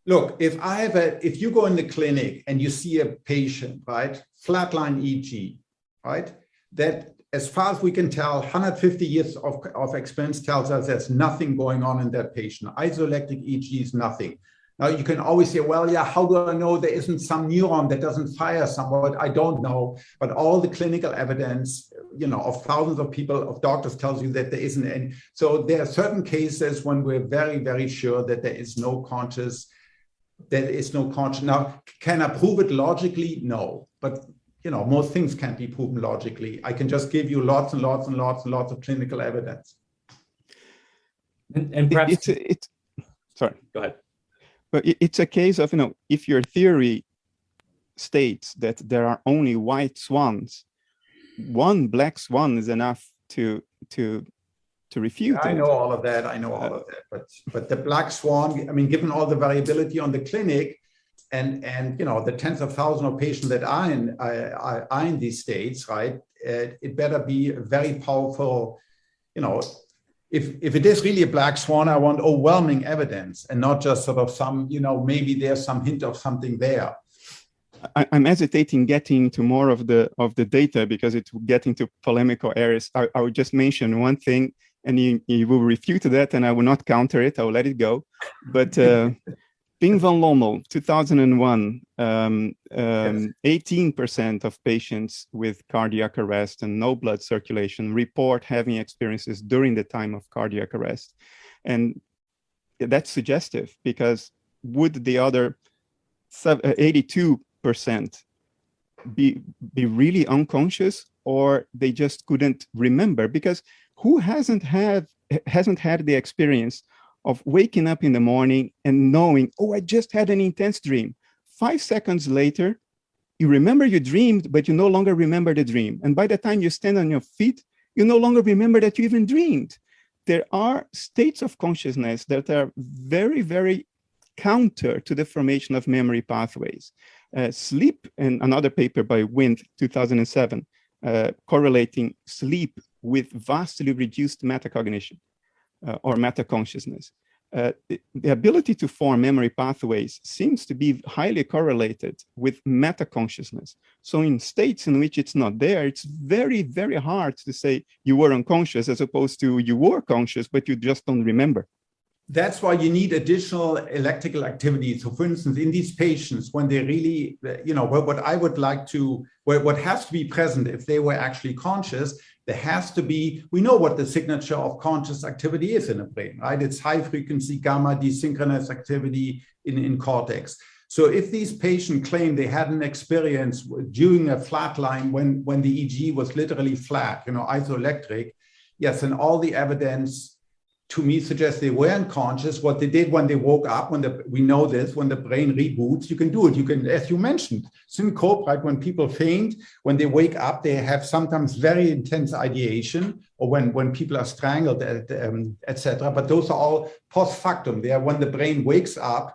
Look, if you go in the clinic and you see a patient, right, flatline EEG, right, that as far as we can tell, 150 years of experience tells us there's nothing going on in that patient. Isoelectric EEG is nothing. Now, you can always say, well, yeah, how do I know there isn't some neuron that doesn't fire somewhat? I don't know. But all the clinical evidence, of thousands of people, of doctors tells you that there isn't any. So there are certain cases when we're very, very sure that there is no conscious. Now, can I prove it logically? No. But, most things can't be proven logically. I can just give you lots and lots and lots and lots of clinical evidence. And perhaps... Sorry. Go ahead. But it's a case of, if your theory states that there are only white swans, one black swan is enough to refute it. I know all of that. But the black swan, given all the variability on the clinic and the tens of thousands of patients that are in these states, right? It better be very powerful, If it is really a black swan, I want overwhelming evidence and not just sort of some, maybe there's some hint of something there. I'm hesitating getting to more of the data because it will get into polemical areas. I would just mention one thing, and you will refute that, and I will not counter it. I will let it go. But Ping van Lommel, 2001, 18% of patients with cardiac arrest and no blood circulation report having experiences during the time of cardiac arrest. And that's suggestive, because would the other 82% be really unconscious, or they just couldn't remember? Because who hasn't had the experience of waking up in the morning and knowing, oh, I just had an intense dream. 5 seconds later, you remember you dreamed, but you no longer remember the dream. And by the time you stand on your feet, you no longer remember that you even dreamed. There are states of consciousness that are very, very counter to the formation of memory pathways. Sleep, and another paper by Wind, 2007, correlating sleep with vastly reduced metacognition or metaconsciousness. The ability to form memory pathways seems to be highly correlated with metaconsciousness. So in states in which it's not there, it's very, very hard to say you were unconscious as opposed to you were conscious, but you just don't remember. That's why you need additional electrical activity. So for instance, in these patients, when they really, what I would like to, what has to be present if they were actually conscious, there has to be, we know what the signature of conscious activity is in the brain, right? It's high frequency gamma desynchronous activity in cortex. So if these patients claim they had an experience during a flatline when the EEG was literally flat, isoelectric, yes, and all the evidence to me suggests they weren't conscious. What they did when they woke up, we know this, when the brain reboots, you can do it. You can, as you mentioned, syncope, right? When people faint, when they wake up, they have sometimes very intense ideation, or when people are strangled, etc. But those are all post factum. They are when the brain wakes up,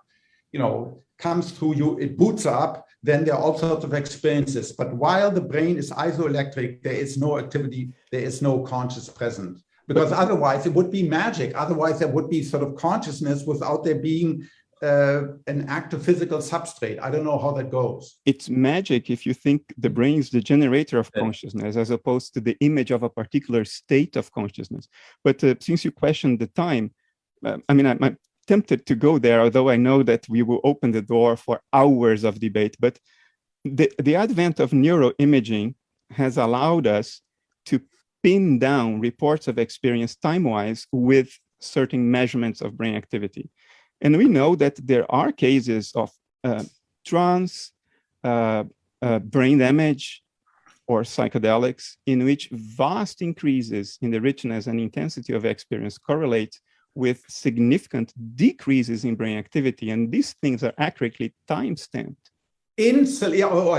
comes through you, it boots up, then there are all sorts of experiences. But while the brain is isoelectric, there is no activity, there is no conscious present. Because otherwise it would be magic. Otherwise there would be sort of consciousness without there being an active physical substrate. I don't know how that goes. It's magic if you think the brain is the generator of consciousness as opposed to the image of a particular state of consciousness. But since you questioned the time, I'm tempted to go there, although I know that we will open the door for hours of debate. But the advent of neuroimaging has allowed us to pin down reports of experience time-wise with certain measurements of brain activity. And we know that there are cases of trance, brain damage, or psychedelics in which vast increases in the richness and intensity of experience correlate with significant decreases in brain activity. And these things are accurately time-stamped. I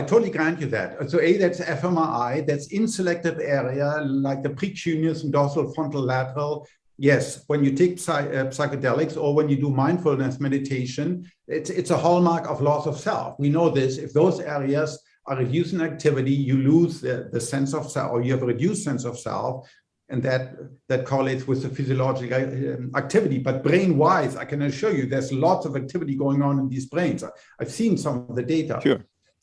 totally grant you that. So that's fMRI, that's in selected area, like the precuneus and dorsal frontal lateral. Yes, when you take psychedelics or when you do mindfulness meditation, it's a hallmark of loss of self. We know this. If those areas are reduced in activity, you lose the sense of self, or you have a reduced sense of self, and that correlates with the physiological activity. But brain-wise, I can assure you there's lots of activity going on in these brains. I've seen some of the data.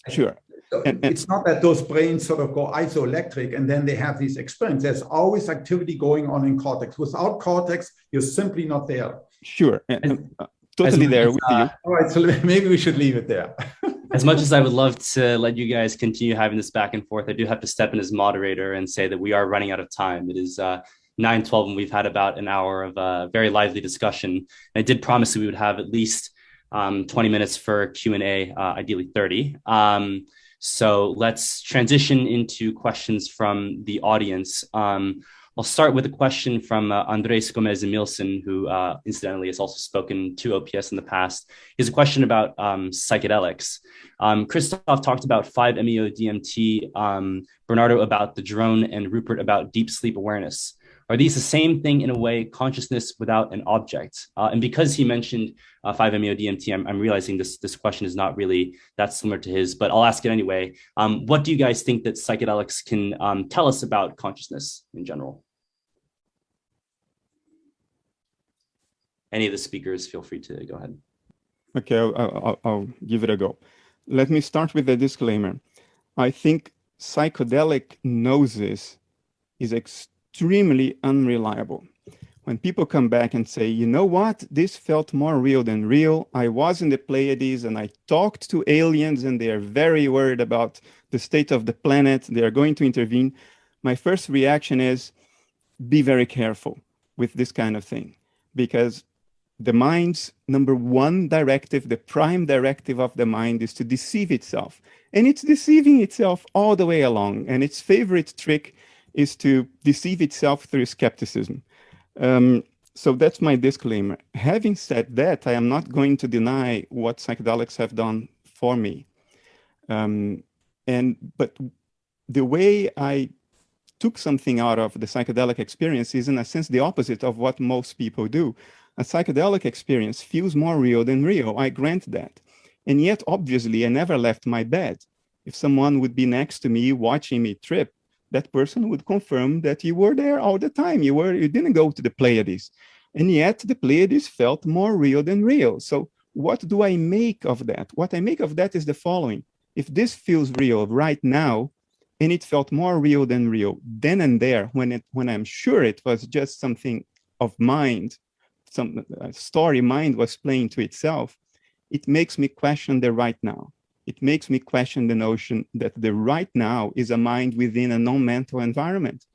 Sure. It's not that those brains sort of go isoelectric and then they have these experiences. There's always activity going on in cortex. Without cortex, you're simply not there. Sure. Totally there with you. All right, so maybe we should leave it there. As much as I would love to let you guys continue having this back and forth, I do have to step in as moderator and say that we are running out of time. It is 9:12 and we've had about an hour of very lively discussion. And I did promise that we would have at least 20 minutes for Q&A, ideally 30. So let's transition into questions from the audience. I'll start with a question from Andres Gomez Emilson, who incidentally has also spoken to OPS in the past. He has a question about psychedelics. Kristof talked about 5-MeO-DMT, Bernardo about the drone, and Rupert about deep sleep awareness. Are these the same thing in a way, consciousness without an object? And because he mentioned 5-MeO-DMT, I'm realizing this question is not really that similar to his, but I'll ask it anyway. What do you guys think that psychedelics can tell us about consciousness in general? Any of the speakers, feel free to go ahead. Okay, I'll give it a go. Let me start with a disclaimer. I think psychedelic gnosis is extremely unreliable. When people come back and say, you know what, this felt more real than real. I was in the Pleiades and I talked to aliens and they are very worried about the state of the planet. They are going to intervene. My first reaction is, be very careful with this kind of thing, because the mind's number one directive, the prime directive of the mind, is to deceive itself. And it's deceiving itself all the way along. And its favorite trick is to deceive itself through skepticism. So that's my disclaimer. Having said that, I am not going to deny what psychedelics have done for me. But the way I took something out of the psychedelic experience is in a sense the opposite of what most people do. A psychedelic experience feels more real than real. I grant that. And yet, obviously, I never left my bed. If someone would be next to me watching me trip, that person would confirm that you were there all the time. You didn't go to the Pleiades. And yet the Pleiades felt more real than real. So what do I make of that? What I make of that is the following. If this feels real right now, and it felt more real than real then and there, when I'm sure it was just something of mind, some story mind was playing to itself, it makes me question the right now. It makes me question the notion that the right now is a mind within a non-mental environment,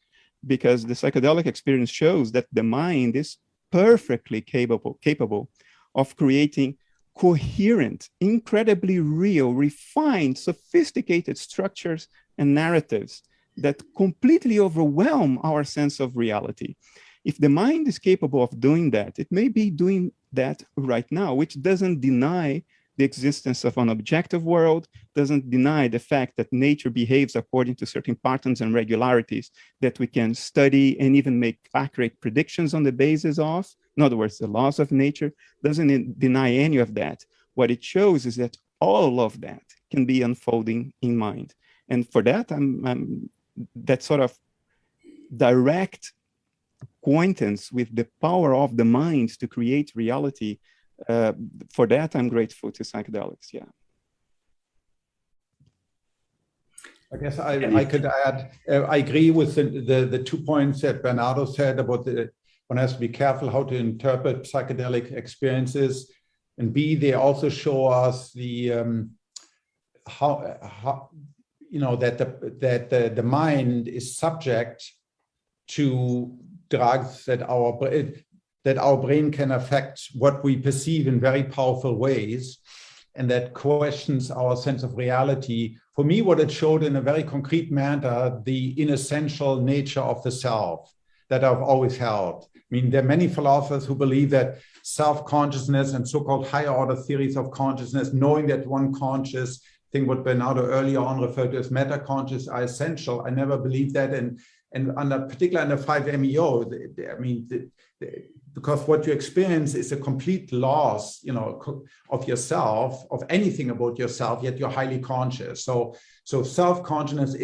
because the psychedelic experience shows that the mind is perfectly capable of creating coherent, incredibly real, refined, sophisticated structures and narratives that completely overwhelm our sense of reality. If the mind is capable of doing that, it may be doing that right now, which doesn't deny the existence of an objective world, doesn't deny the fact that nature behaves according to certain patterns and regularities that we can study and even make accurate predictions on the basis of. In other words, the laws of nature doesn't deny any of that. What it shows is that all of that can be unfolding in mind. And for that, that sort of direct acquaintance with the power of the mind to create reality, for that, I'm grateful to psychedelics, yeah. I guess I could add, I agree with the 2 points that Bernardo said about one has to be careful how to interpret psychedelic experiences, and B, they also show us the how that the mind is subject to drugs that our brain can affect what we perceive in very powerful ways, and that questions our sense of reality. For me, what it showed in a very concrete manner, the inessential nature of the self that I've always held. I mean, there are many philosophers who believe that self-consciousness and so-called higher order theories of consciousness, knowing that one conscious thing, what Bernardo earlier on referred to as meta-conscious, are essential. I never believed that. And particularly under 5-MeO, I mean, because what you experience is a complete loss, of yourself, of anything about yourself, yet you're highly conscious. So self-consciousness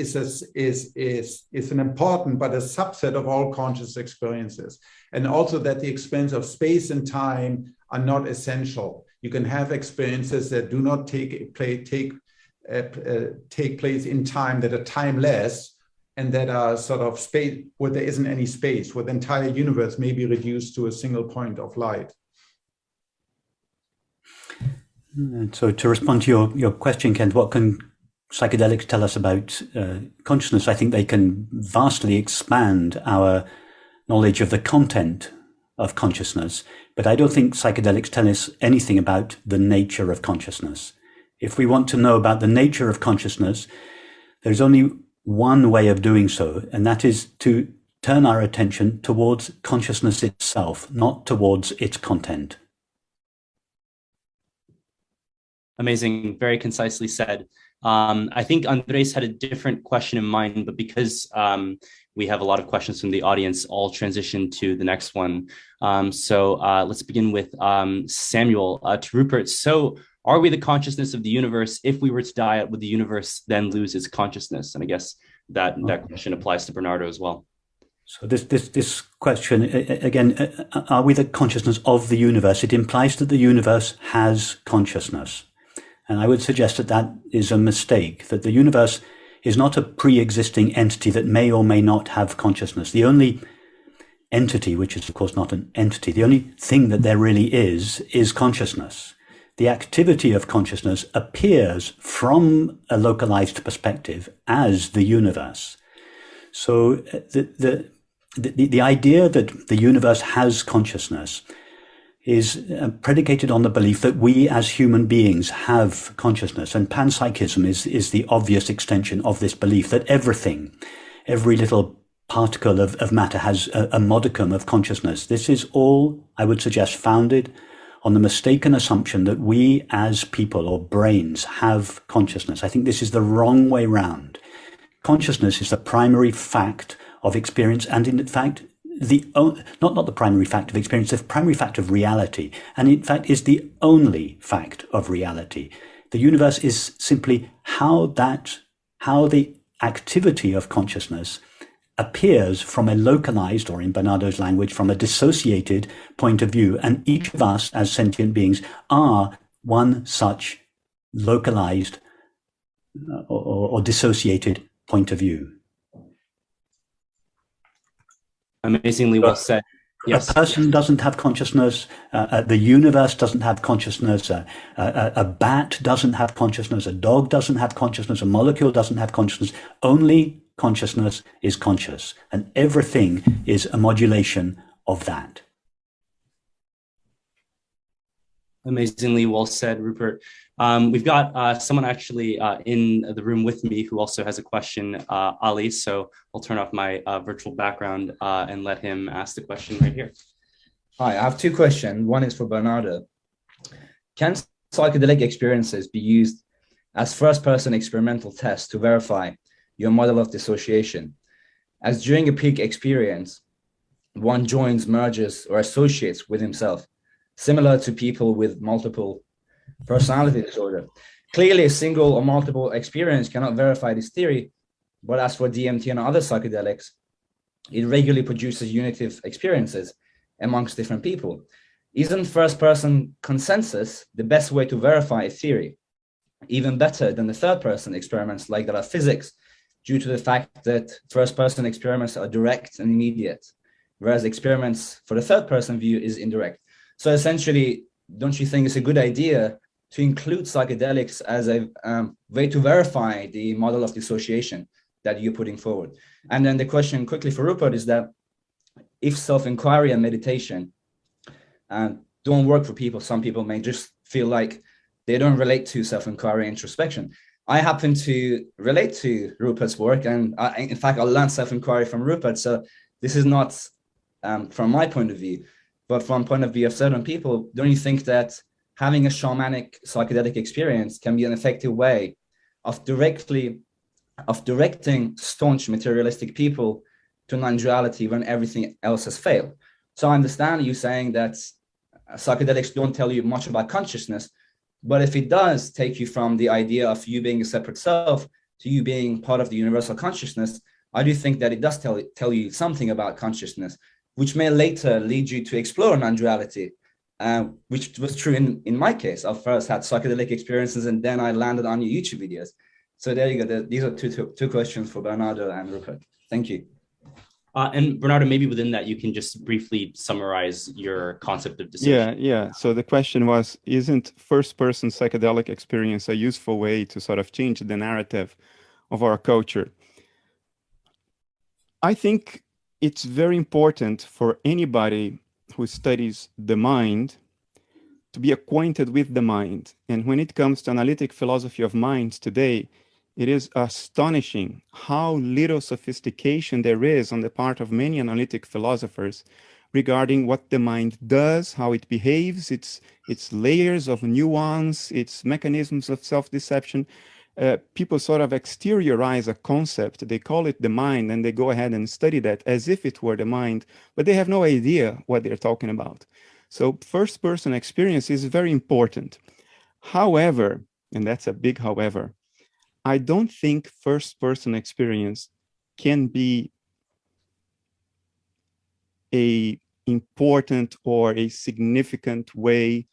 is an important, but a subset of all conscious experiences. And also that the experience of space and time are not essential. You can have experiences that do not take place in time, that are timeless, and that are sort of space where there isn't any space, where the entire universe may be reduced to a single point of light. So to respond to your question, Kent, what can psychedelics tell us about consciousness? I think they can vastly expand our knowledge of the content of consciousness, but I don't think psychedelics tell us anything about the nature of consciousness. If we want to know about the nature of consciousness, there's only one way of doing so, and that is to turn our attention towards consciousness itself, not towards its content. Amazing, very concisely said. I think Andres had a different question in mind, but because we have a lot of questions from the audience, I'll transition to the next one. So let's begin with Samuel to Rupert. So are we the consciousness of the universe? If we were to die, would the universe then lose its consciousness? And I guess that question applies to Bernardo as well. So this question, again, are we the consciousness of the universe? It implies that the universe has consciousness. And I would suggest that that is a mistake, that the universe is not a pre-existing entity that may or may not have consciousness. The only entity, which is of course not an entity, the only thing that there really is consciousness. The activity of consciousness appears from a localized perspective as the universe. So the idea that the universe has consciousness is predicated on the belief that we as human beings have consciousness. And panpsychism is the obvious extension of this belief that everything, every little particle of matter has a modicum of consciousness. This is all, I would suggest, founded on the mistaken assumption that we as people or brains have consciousness. I think this is the wrong way round. Consciousness is the primary fact of experience, and in fact, not the primary fact of experience, the primary fact of reality, and in fact is the only fact of reality. The universe is simply how the activity of consciousness appears from a localized, or in Bernardo's language, from a dissociated point of view. And each of us as sentient beings are one such localized or dissociated point of view. Amazingly well said. Yes. A person doesn't have consciousness. The universe doesn't have consciousness. A bat doesn't have consciousness. A dog doesn't have consciousness. A molecule doesn't have consciousness. Only consciousness is conscious, and everything is a modulation of that. Amazingly well said, Rupert. We've got someone actually in the room with me who also has a question, Ali. So I'll turn off my virtual background and let him ask the question right here. Hi, I have two questions. One is for Bernardo. Can psychedelic experiences be used as first-person experimental tests to verify your model of dissociation? As during a peak experience, one joins, merges, or associates with himself, similar to people with multiple personality disorder. Clearly, a single or multiple experience cannot verify this theory, but as for DMT and other psychedelics, it regularly produces unitive experiences amongst different people. Isn't first-person consensus the best way to verify a theory? Even better than the third-person experiments like that of physics, due to the fact that first-person experiments are direct and immediate, whereas experiments for the third-person view is indirect. So essentially, don't you think it's a good idea to include psychedelics as a way to verify the model of dissociation that you're putting forward? And then the question quickly for Rupert is that if self-inquiry and meditation don't work for people, some people may just feel like they don't relate to self-inquiry introspection. I happen to relate to Rupert's work, and in fact, I learned self-inquiry from Rupert. So this is not from my point of view, but from point of view of certain people. Don't you think that having a shamanic psychedelic experience can be an effective way of directing staunch materialistic people to non-duality when everything else has failed? So I understand you saying that psychedelics don't tell you much about consciousness, but if it does take you from the idea of you being a separate self to you being part of the universal consciousness, I do think that it does tell you something about consciousness, which may later lead you to explore non-duality, which was true in my case. I first had psychedelic experiences and then I landed on your YouTube videos. So there you go. These are two questions for Bernardo and Rupert. Thank you. And Bernardo, maybe within that, you can just briefly summarize your concept of dissociation. Yeah. So the question was, isn't first-person psychedelic experience a useful way to sort of change the narrative of our culture? I think it's very important for anybody who studies the mind to be acquainted with the mind. And when it comes to analytic philosophy of mind today, it is astonishing how little sophistication there is on the part of many analytic philosophers regarding what the mind does, how it behaves, its layers of nuance, its mechanisms of self-deception. People sort of exteriorize a concept, they call it the mind, and they go ahead and study that as if it were the mind, but they have no idea what they're talking about. So first-person experience is very important. However, and that's a big however, I don't think first-person experience can be an important or a significant way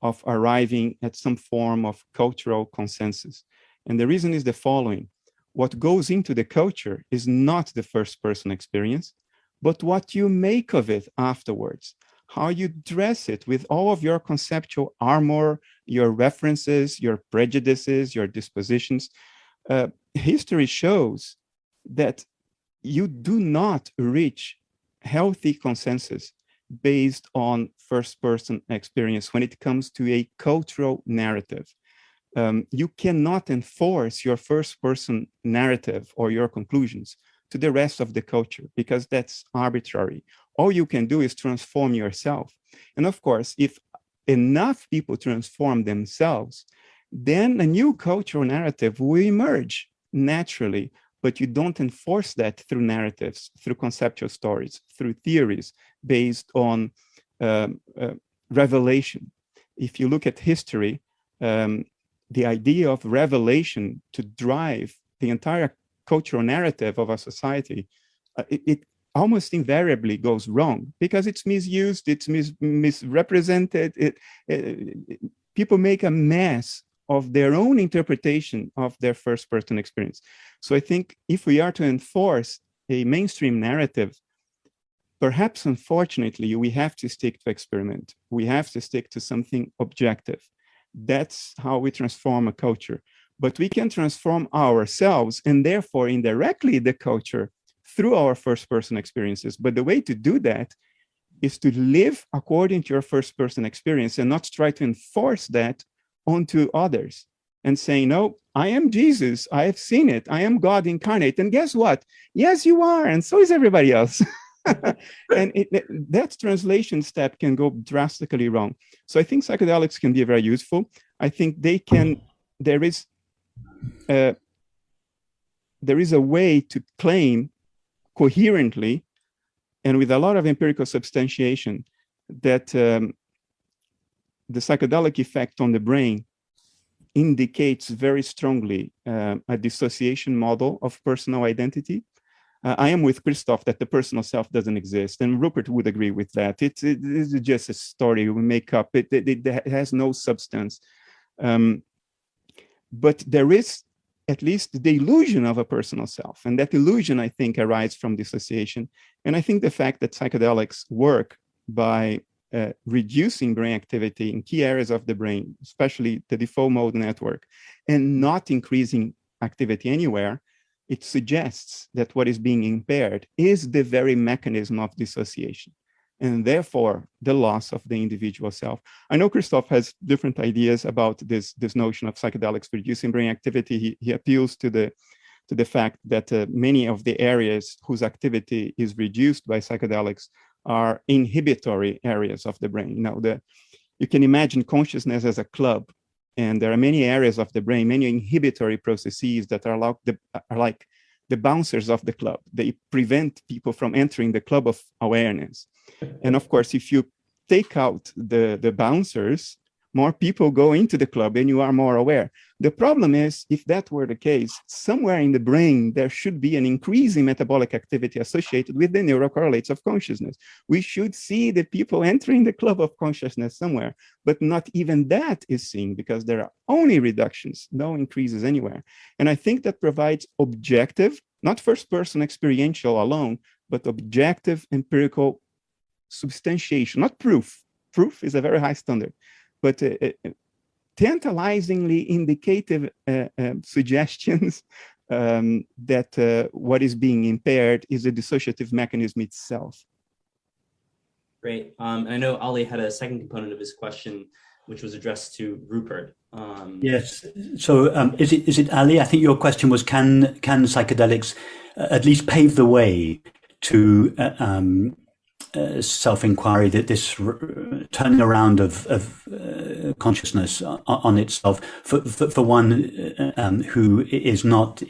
of arriving at some form of cultural consensus. And the reason is the following. What goes into the culture is not the first-person experience, but what you make of it afterwards, how you dress it with all of your conceptual armor, your references, your prejudices, your dispositions. History shows that you do not reach healthy consensus based on first-person experience when it comes to a cultural narrative. You cannot enforce your first-person narrative or your conclusions to the rest of the culture, because that's arbitrary. All you can do is transform yourself. And of course, if enough people transform themselves, then a new cultural narrative will emerge naturally. But you don't enforce that through narratives, through conceptual stories, through theories based on revelation. If you look at history, the idea of revelation to drive the entire cultural narrative of a society, it almost invariably goes wrong because it's misused, it's misrepresented. People make a mess of their own interpretation of their first-person experience. So I think if we are to enforce a mainstream narrative, perhaps unfortunately, we have to stick to experiment. We have to stick to something objective. That's how we transform a culture. But we can transform ourselves and therefore indirectly the culture through our first-person experiences. But the way to do that is to live according to your first-person experience and not try to enforce that onto others and saying, no, I am Jesus, I have seen it, I am God incarnate. And guess what? Yes, you are, and so is everybody else. And that translation step can go drastically wrong. So I think psychedelics can be very useful. I think they can, there is a way to claim coherently and with a lot of empirical substantiation that the psychedelic effect on the brain indicates very strongly a dissociation model of personal identity. I am with Kristof that the personal self doesn't exist, and Rupert would agree with that. It is just a story we make up. It has no substance. But there is at least the illusion of a personal self, and that illusion, I think, arises from dissociation. And I think the fact that psychedelics work by reducing brain activity in key areas of the brain, especially the default mode network, and not increasing activity anywhere, it suggests that what is being impaired is the very mechanism of dissociation, and therefore the loss of the individual self. I know Kristof has different ideas about this notion of psychedelics reducing brain activity. He appeals to the fact that many of the areas whose activity is reduced by psychedelics are inhibitory areas of the brain. You can imagine consciousness as a club, and there are many areas of the brain, many inhibitory processes that are like the bouncers of the club. They prevent people from entering the club of awareness. And of course, if you take out the bouncers, more people go into the club and you are more aware. The problem is, if that were the case, somewhere in the brain, there should be an increase in metabolic activity associated with the neurocorrelates of consciousness. We should see the people entering the club of consciousness somewhere, but not even that is seen because there are only reductions, no increases anywhere. And I think that provides objective, not first-person experiential alone, but objective empirical substantiation, not proof. Proof is a very high standard, but tantalizingly indicative suggestions that what is being impaired is a dissociative mechanism itself. Great. I know Ali had a second component of his question, which was addressed to Rupert. Yes. So is it Ali? I think your question was, can psychedelics at least pave the way to self-inquiry, that this turning around of consciousness on itself for one who is not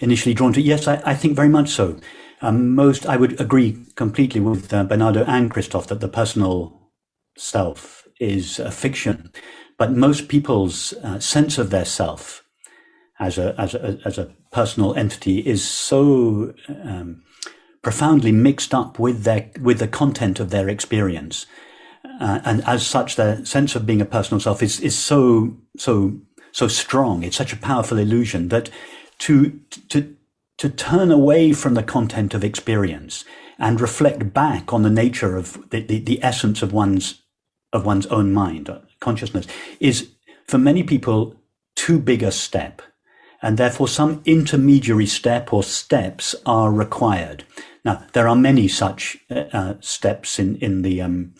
initially drawn to it? Yes, I think very much so. I would agree completely with Bernardo and Kristof that the personal self is a fiction, but most people's sense of their self as a personal entity is so profoundly mixed up with the content of their experience, and as such, their sense of being a personal self is so strong. It's such a powerful illusion that to turn away from the content of experience and reflect back on the nature of the essence of one's own mind, consciousness, is for many people too big a step, and therefore some intermediary step or steps are required. Now, there are many such steps in the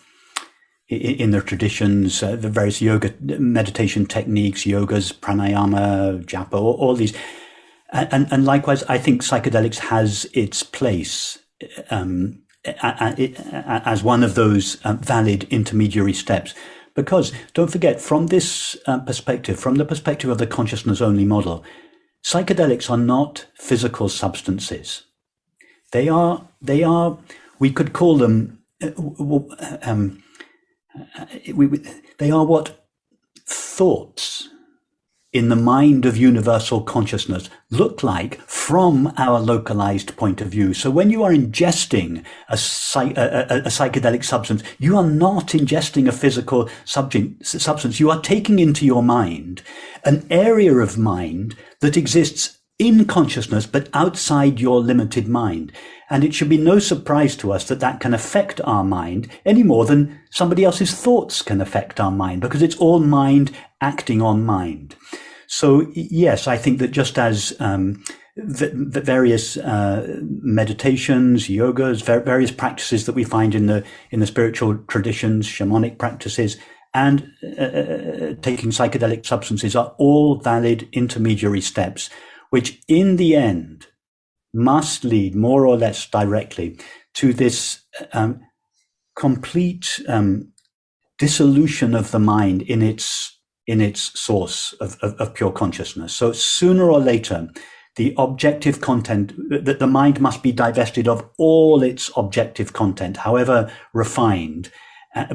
traditions, the various yoga meditation techniques, yogas, pranayama, japa, all these. And likewise, I think psychedelics has its place as one of those valid intermediary steps. Because don't forget, from this perspective, from the perspective of the consciousness-only model, psychedelics are not physical substances. They are. We could call them. They are what thoughts in the mind of universal consciousness look like from our localized point of view. So when you are ingesting a psychedelic substance, you are not ingesting a physical substance. You are taking into your mind an area of mind that exists in consciousness, but outside your limited mind. And it should be no surprise to us that that can affect our mind any more than somebody else's thoughts can affect our mind, because it's all mind acting on mind. So yes, I think that just as the various meditations, yogas, various practices that we find in the spiritual traditions, shamanic practices, and taking psychedelic substances are all valid intermediary steps, which in the end must lead more or less directly to this complete dissolution of the mind in its source of pure consciousness. So sooner or later, the objective content, that the mind must be divested of all its objective content, however refined,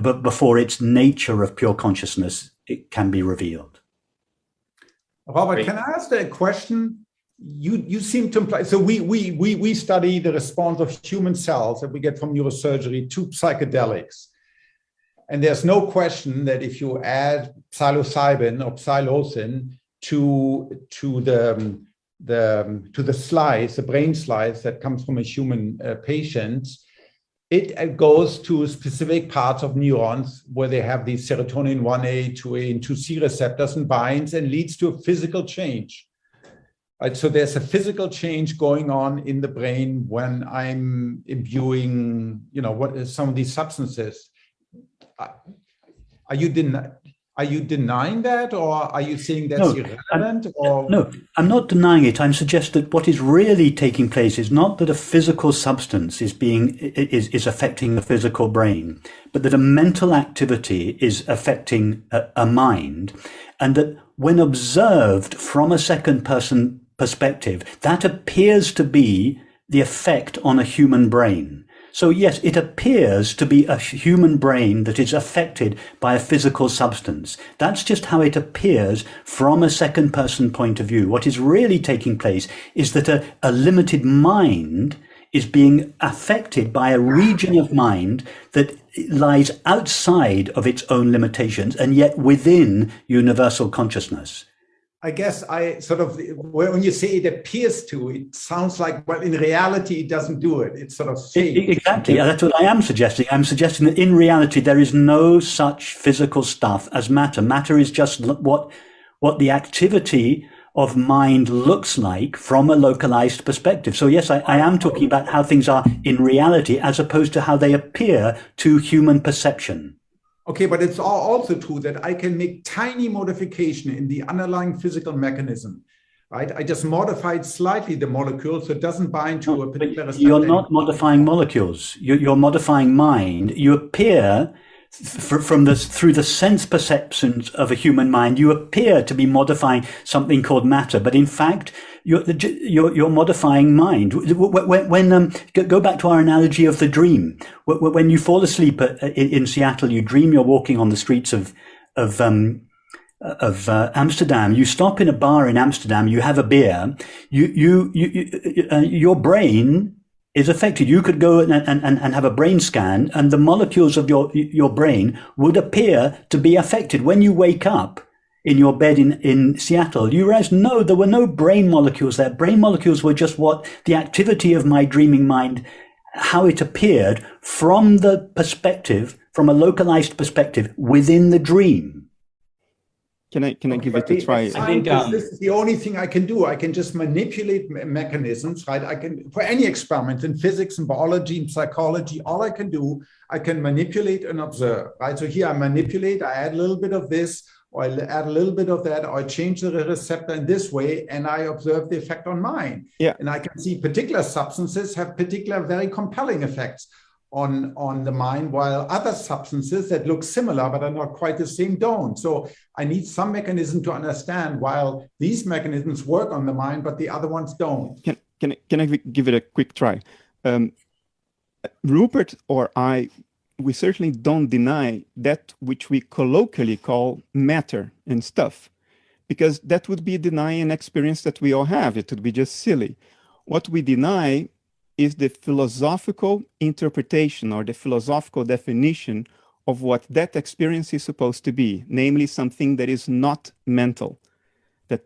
but before its nature of pure consciousness, it can be revealed. Robert, can I ask a question? You seem to imply, so we study the response of human cells that we get from neurosurgery to psychedelics. And there's no question that if you add psilocybin or psilocin to the slice, the brain slice that comes from a human patient, it goes to specific parts of neurons where they have these serotonin 1A, 2A, and 2C receptors and binds and leads to a physical change. Right, so there's a physical change going on in the brain when I'm imbuing, some of these substances. Are you denying that, or are you saying that's irrelevant? No, I'm not denying it. I'm suggesting that what is really taking place is not that a physical substance is affecting the physical brain, but that a mental activity is affecting a mind, and that when observed from a second person perspective, that appears to be the effect on a human brain. So yes, it appears to be a human brain that is affected by a physical substance. That's just how it appears from a second person point of view. What is really taking place is that a limited mind is being affected by a region of mind that lies outside of its own limitations and yet within universal consciousness. I guess when you say it appears to, it sounds like, well, in reality, it doesn't do it. It's sort of fake. Exactly. That's what I am suggesting. I'm suggesting that in reality, there is no such physical stuff as matter. Matter is just what the activity of mind looks like from a localized perspective. So yes, I am talking about how things are in reality as opposed to how they appear to human perception. Okay, but it's also true that I can make tiny modification in the underlying physical mechanism, right? I just modified slightly the molecule so it doesn't bind to a particular receptor. You're not modifying molecules. You're modifying mind. You appear through the sense perceptions of a human mind, you appear to be modifying something called matter, but in fact, you're modifying mind. When go back to our analogy of the dream. When you fall asleep in Seattle, you dream you're walking on the streets of Amsterdam. You stop in a bar in Amsterdam. You have a beer. Your brain is affected. You could go and have a brain scan, and the molecules of your brain would appear to be affected. When you wake up in your bed in Seattle, you realize, no, there were no brain molecules there. Brain molecules were just what the activity of my dreaming mind, how it appeared from the perspective, from a localized perspective within the dream. Can I give it a try? I think this is the only thing I can do. I can just manipulate mechanisms, right? I can, for any experiment in physics and biology and psychology, all I can do, I can manipulate and observe, right? So here I manipulate, I add a little bit of this, or I add a little bit of that, or I change the receptor in this way, and I observe the effect on mine. Yeah. And I can see particular substances have particular very compelling effects on the mind, while other substances that look similar but are not quite the same don't. So I need some mechanism to understand while these mechanisms work on the mind, but the other ones don't. Can I give it a quick try? Rupert or I, we certainly don't deny that which we colloquially call matter and stuff, because that would be denying an experience that we all have. It would be just silly. What we deny is the philosophical interpretation or the philosophical definition of what that experience is supposed to be, namely something that is not mental.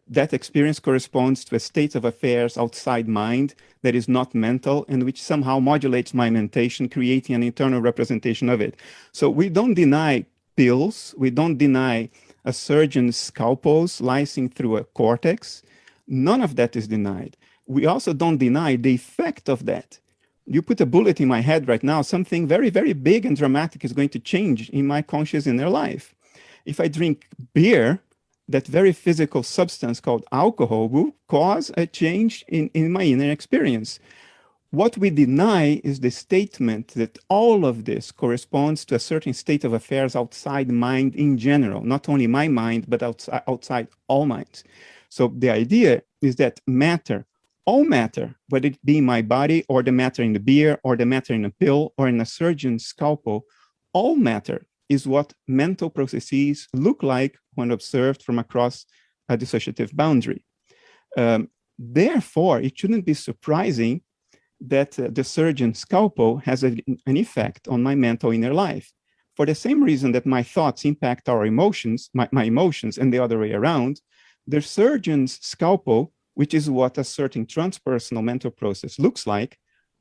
That experience corresponds to a state of affairs outside mind that is not mental and which somehow modulates my mentation, creating an internal representation of it. So we don't deny pills, we don't deny a surgeon's scalpel slicing through a cortex. None of that is denied. We also don't deny the effect of that. You put a bullet in my head right now, something very, very big and dramatic is going to change in my conscious inner life. If I drink beer, that very physical substance called alcohol will cause a change in my inner experience. What we deny is the statement that all of this corresponds to a certain state of affairs outside mind in general, not only my mind, but outside all minds. So the idea is that matter, all matter, whether it be my body or the matter in the beer or the matter in a pill or in a surgeon's scalpel, all matter is what mental processes look like when observed from across a dissociative boundary. Therefore, it shouldn't be surprising that the surgeon's scalpel has an effect on my mental inner life. For the same reason that my thoughts impact our emotions, my emotions, and the other way around, the surgeon's scalpel, which is what a certain transpersonal mental process looks like,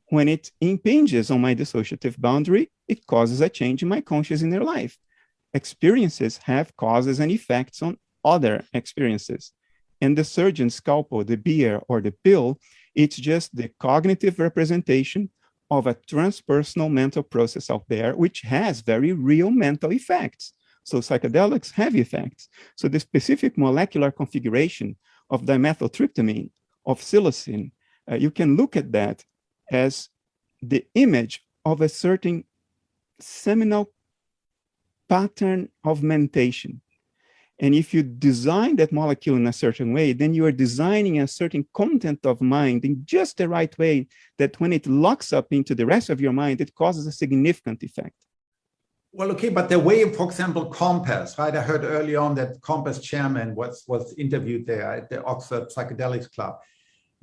when it impinges on my dissociative boundary, it causes a change in my conscious inner life. Experiences have causes and effects on other experiences. And the surgeon's scalpel, the beer or the pill, it's just the cognitive representation of a transpersonal mental process out there, which has very real mental effects. So psychedelics have effects. So the specific molecular configuration of dimethyltryptamine, of psilocin, you can look at that as the image of a certain seminal pattern of mentation. And if you design that molecule in a certain way, then you are designing a certain content of mind in just the right way that when it locks up into the rest of your mind, it causes a significant effect. Well, okay, but the way, for example, Compass, right? I heard early on that Compass chairman was interviewed there at the Oxford Psychedelics Club.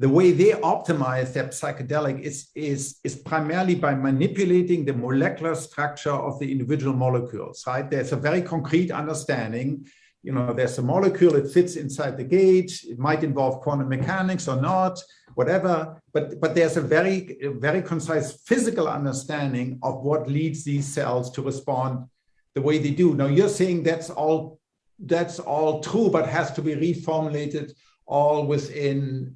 The way they optimize their psychedelic is primarily by manipulating the molecular structure of the individual molecules, right? There's a very concrete understanding. You know, there's a molecule, it fits inside the gauge. It might involve quantum mechanics or not, whatever. But there's a very concise physical understanding of what leads these cells to respond the way they do. Now, you're saying that's all true, but has to be reformulated all within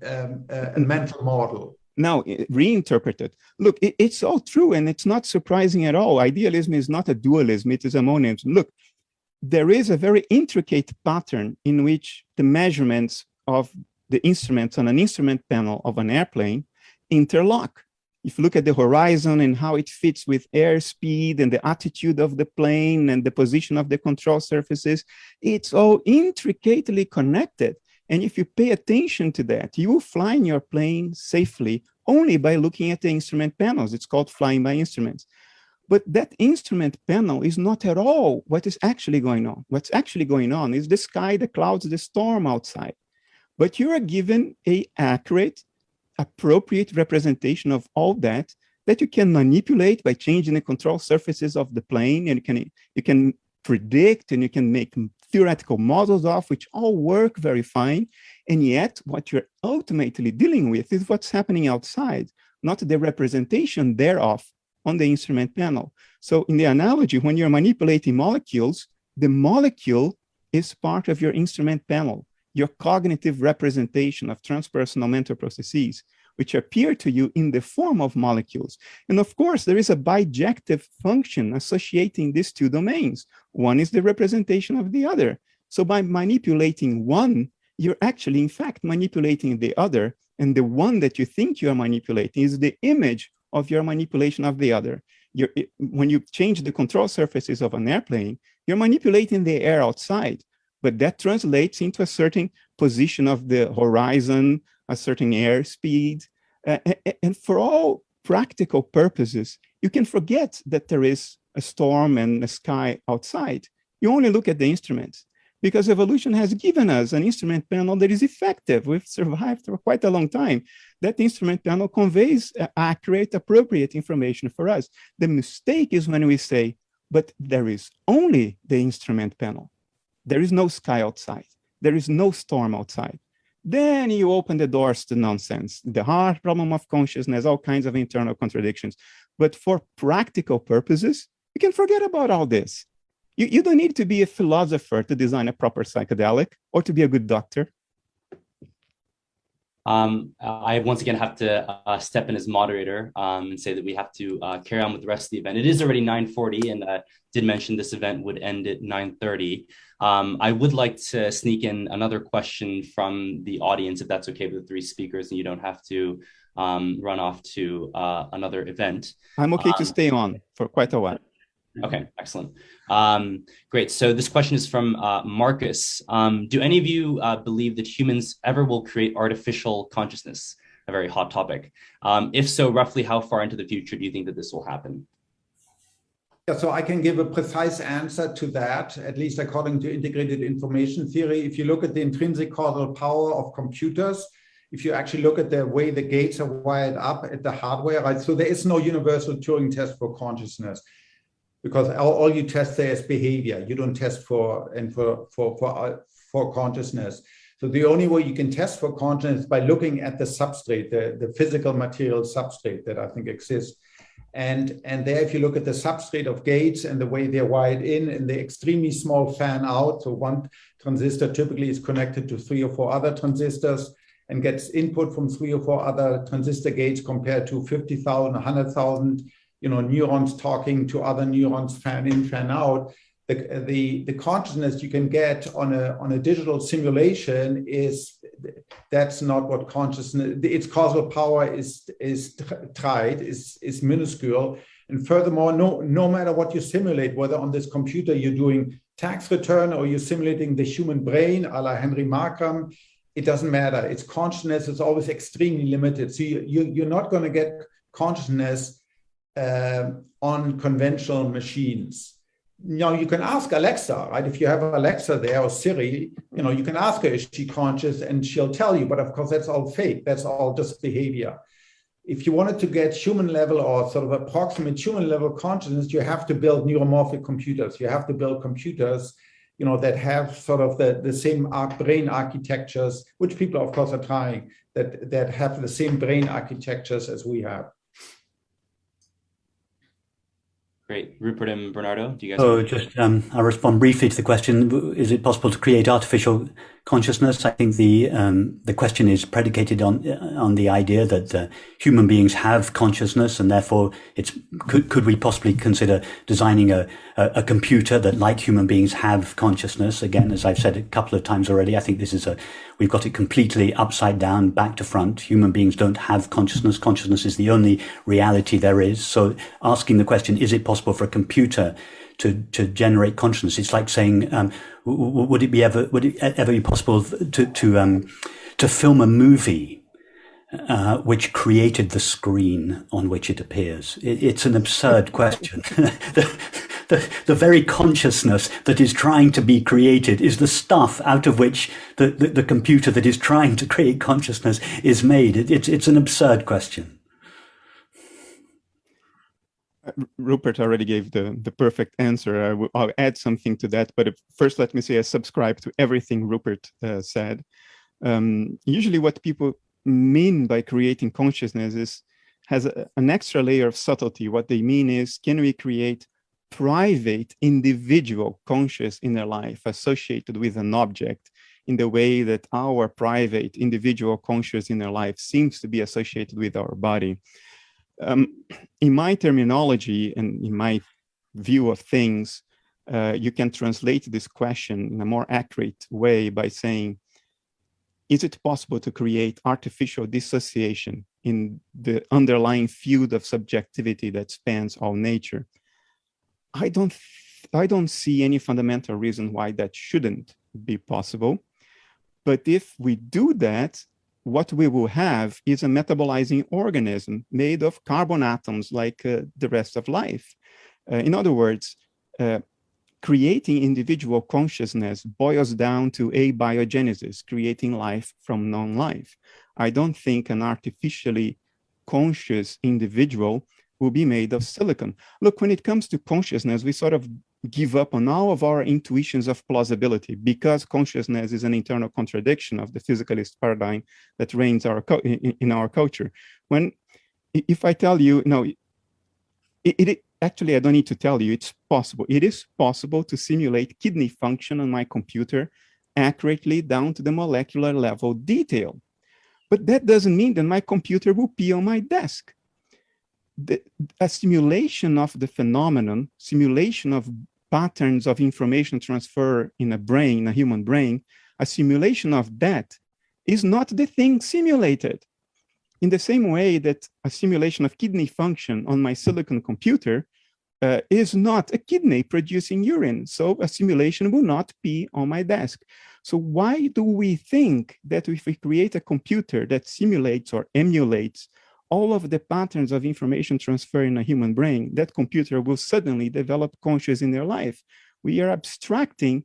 a mental model. Now, reinterpreted. Look, it's all true, and it's not surprising at all. Idealism is not a dualism, it is a monism. Look, there is a very intricate pattern in which the measurements of the instruments on an instrument panel of an airplane interlock. If you look at the horizon and how it fits with airspeed and the attitude of the plane and the position of the control surfaces, it's all intricately connected. And if you pay attention to that, you will fly in your plane safely only by looking at the instrument panels. It's called flying by instruments. But that instrument panel is not at all what is actually going on. What's actually going on is the sky, the clouds, the storm outside. But you are given an accurate, appropriate representation of all that you can manipulate by changing the control surfaces of the plane, and you can predict and you can make theoretical models of, which all work very fine. And yet what you're ultimately dealing with is what's happening outside, not the representation thereof on the instrument panel. So in the analogy, when you're manipulating molecules, the molecule is part of your instrument panel, your cognitive representation of transpersonal mental processes, which appear to you in the form of molecules. And of course, there is a bijective function associating these two domains. One is the representation of the other. So by manipulating one, you're actually, in fact, manipulating the other. And the one that you think you are manipulating is the image of your manipulation of the other. When you change the control surfaces of an airplane, you're manipulating the air outside, but that translates into a certain position of the horizon, a certain airspeed. And for all practical purposes, you can forget that there is a storm and a sky outside. You only look at the instruments, because evolution has given us an instrument panel that is effective. We've survived for quite a long time. That instrument panel conveys accurate, appropriate information for us. The mistake is when we say, but there is only the instrument panel. There is no sky outside. There is no storm outside. Then you open the doors to nonsense, the hard problem of consciousness, all kinds of internal contradictions. But for practical purposes, you can forget about all this. You don't need to be a philosopher to design a proper psychedelic or to be a good doctor. I once again have to step in as moderator and say that we have to carry on with the rest of the event. It is already 9:40, and did mention this event would end at 9:30. I would like to sneak in another question from the audience, if that's okay with the three speakers, and you don't have to run off to another event. I'm okay to stay on for quite a while. Okay, excellent. Great. So this question is from Marcus. Do any of you believe that humans ever will create artificial consciousness? A very hot topic. If so, roughly how far into the future do you think that this will happen? Yeah, so I can give a precise answer to that, at least according to integrated information theory. If you look at the intrinsic causal power of computers, if you actually look at the way the gates are wired up at the hardware, right? So there is no universal Turing test for consciousness, because all you test there is behavior. You don't test for consciousness. So the only way you can test for consciousness is by looking at the substrate, the physical material substrate that I think exists. And there, if you look at the substrate of gates and the way they're wired in and the extremely small fan out, so one transistor typically is connected to 3 or 4 other transistors and gets input from 3 or 4 other transistor gates compared to 50,000, 100,000 neurons talking to other neurons, fan in, fan out. The consciousness you can get on a digital simulation that's not what consciousness. Its causal power is minuscule. And furthermore, no matter what you simulate, whether on this computer you're doing tax return or you're simulating the human brain, a la Henry Markram, it doesn't matter. Its consciousness is always extremely limited. So you're not going to get consciousness on conventional machines. Now you can ask Alexa, right? If you have Alexa there or Siri, you can ask her, is she conscious? And she'll tell you, but of course that's all fake. That's all just behavior. If you wanted to get human level or sort of approximate human level consciousness, you have to build neuromorphic computers. You have to build computers, that have sort of the same brain architectures, which people of course are trying, that have the same brain architectures as we have. Great. Rupert and Bernardo, do you guys? I'll respond briefly to the question. Is it possible to create artificial consciousness? I think the question is predicated on the idea that human beings have consciousness, and therefore could we possibly consider designing a computer that, like human beings, have consciousness? Again, as I've said a couple of times already, I think this is we've got it completely upside down, back to front. Human beings don't have consciousness. Consciousness is the only reality there is. So asking the question, is it possible for a computer to generate consciousness? It's like saying, would it ever be possible to film a movie which created the screen on which it appears? It's an absurd question. The very consciousness that is trying to be created is the stuff out of which the computer that is trying to create consciousness is made. It's an absurd question. Rupert already gave the perfect answer. I'll add something to that, but first let me say I subscribe to everything Rupert said. Usually what people mean by creating consciousness has an extra layer of subtlety. What they mean is, can we create private individual conscious inner life associated with an object in the way that our private individual conscious inner life seems to be associated with our body? In my terminology and in my view of things, you can translate this question in a more accurate way by saying, is it possible to create artificial dissociation in the underlying field of subjectivity that spans all nature? I don't see any fundamental reason why that shouldn't be possible. But if we do that, what we will have is a metabolizing organism made of carbon atoms like the rest of life. In other words, creating individual consciousness boils down to abiogenesis, creating life from non-life. I don't think an artificially conscious individual will be made of silicon. Look, when it comes to consciousness, we sort of give up on all of our intuitions of plausibility because consciousness is an internal contradiction of the physicalist paradigm that reigns in our culture. If I tell you, no, actually, I don't need to tell you, it's possible. It is possible to simulate kidney function on my computer accurately down to the molecular level detail. But that doesn't mean that my computer will pee on my desk. A simulation of the phenomenon, simulation of patterns of information transfer in a brain, a human brain, a simulation of that is not the thing simulated. In the same way that a simulation of kidney function on my silicon computer is not a kidney producing urine. So a simulation will not be on my desk. So why do we think that if we create a computer that simulates or emulates all of the patterns of information transfer in a human brain, that computer will suddenly develop consciousness in their life? We are abstracting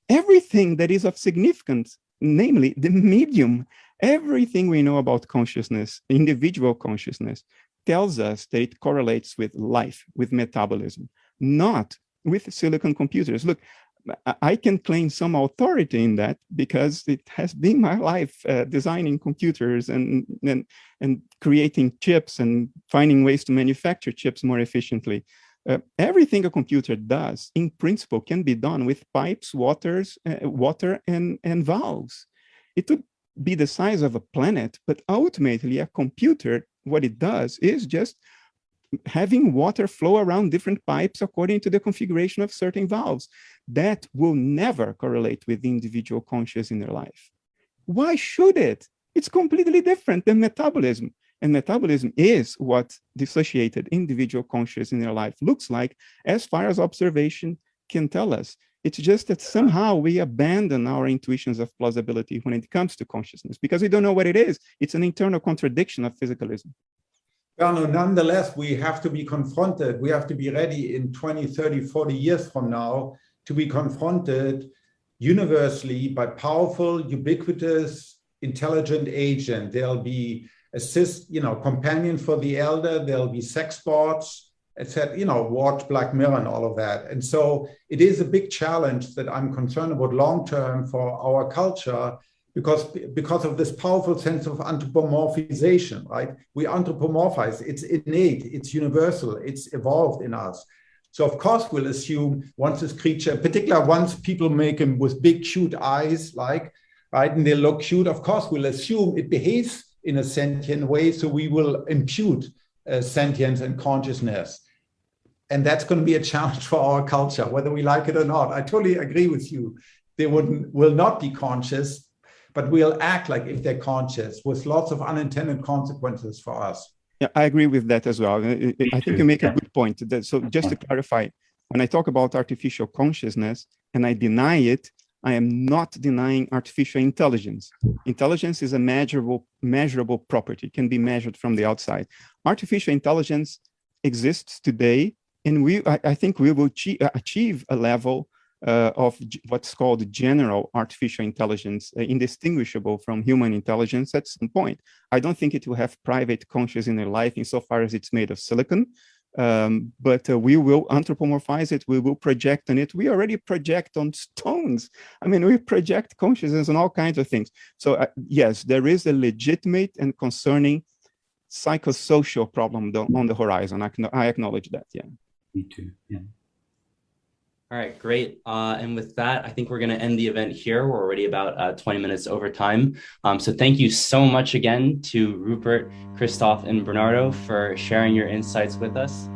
everything that is of significance, namely the medium. Everything we know about consciousness, individual consciousness, tells us that it correlates with life, with metabolism, not with silicon computers. Look, I can claim some authority in that because it has been my life designing computers and creating chips and finding ways to manufacture chips more efficiently. Everything a computer does, in principle, can be done with pipes, water, and valves. It would be the size of a planet, but ultimately a computer, what it does is just having water flow around different pipes according to the configuration of certain valves. That will never correlate with individual consciousness in their life. Why should it? It's completely different than metabolism. And metabolism is what dissociated individual consciousness in their life looks like, as far as observation can tell us. It's just that somehow we abandon our intuitions of plausibility when it comes to consciousness because we don't know what it is. It's an internal contradiction of physicalism. Well, no, nonetheless, we have to be confronted. We have to be ready in 20, 30, 40 years from now to be confronted universally by powerful, ubiquitous, intelligent agent. There'll be companion for the elder. There'll be sex bots, etc. Watch Black Mirror and all of that. And so it is a big challenge that I'm concerned about long term for our culture because of this powerful sense of anthropomorphization, right? We anthropomorphize. It's innate, it's universal, it's evolved in us. So of course we'll assume once this creature, particularly once people make him with big cute eyes, right, and they look cute, of course we'll assume it behaves in a sentient way, so we will impute sentience and consciousness. And that's going to be a challenge for our culture, whether we like it or not. I totally agree with you. They will not be conscious, but we'll act like if they're conscious with lots of unintended consequences for us. Yeah, I agree with that as well. I think you make a good point. So just to clarify, when I talk about artificial consciousness and I deny it, I am not denying artificial intelligence. Intelligence is a measurable property, can be measured from the outside. Artificial intelligence exists today, and I think we will achieve a level of what's called general artificial intelligence, indistinguishable from human intelligence at some point. I don't think it will have private consciousness in their life insofar as it's made of silicon, but we will anthropomorphize it, we will project on it. We already project on stones. I mean, we project consciousness on all kinds of things. So yes, there is a legitimate and concerning psychosocial problem on the horizon. I acknowledge that, yeah. Me too, yeah. All right, great. And with that, I think we're going to end the event here. We're already about 20 minutes over time. So thank you so much again to Rupert, Kristof, and Bernardo for sharing your insights with us.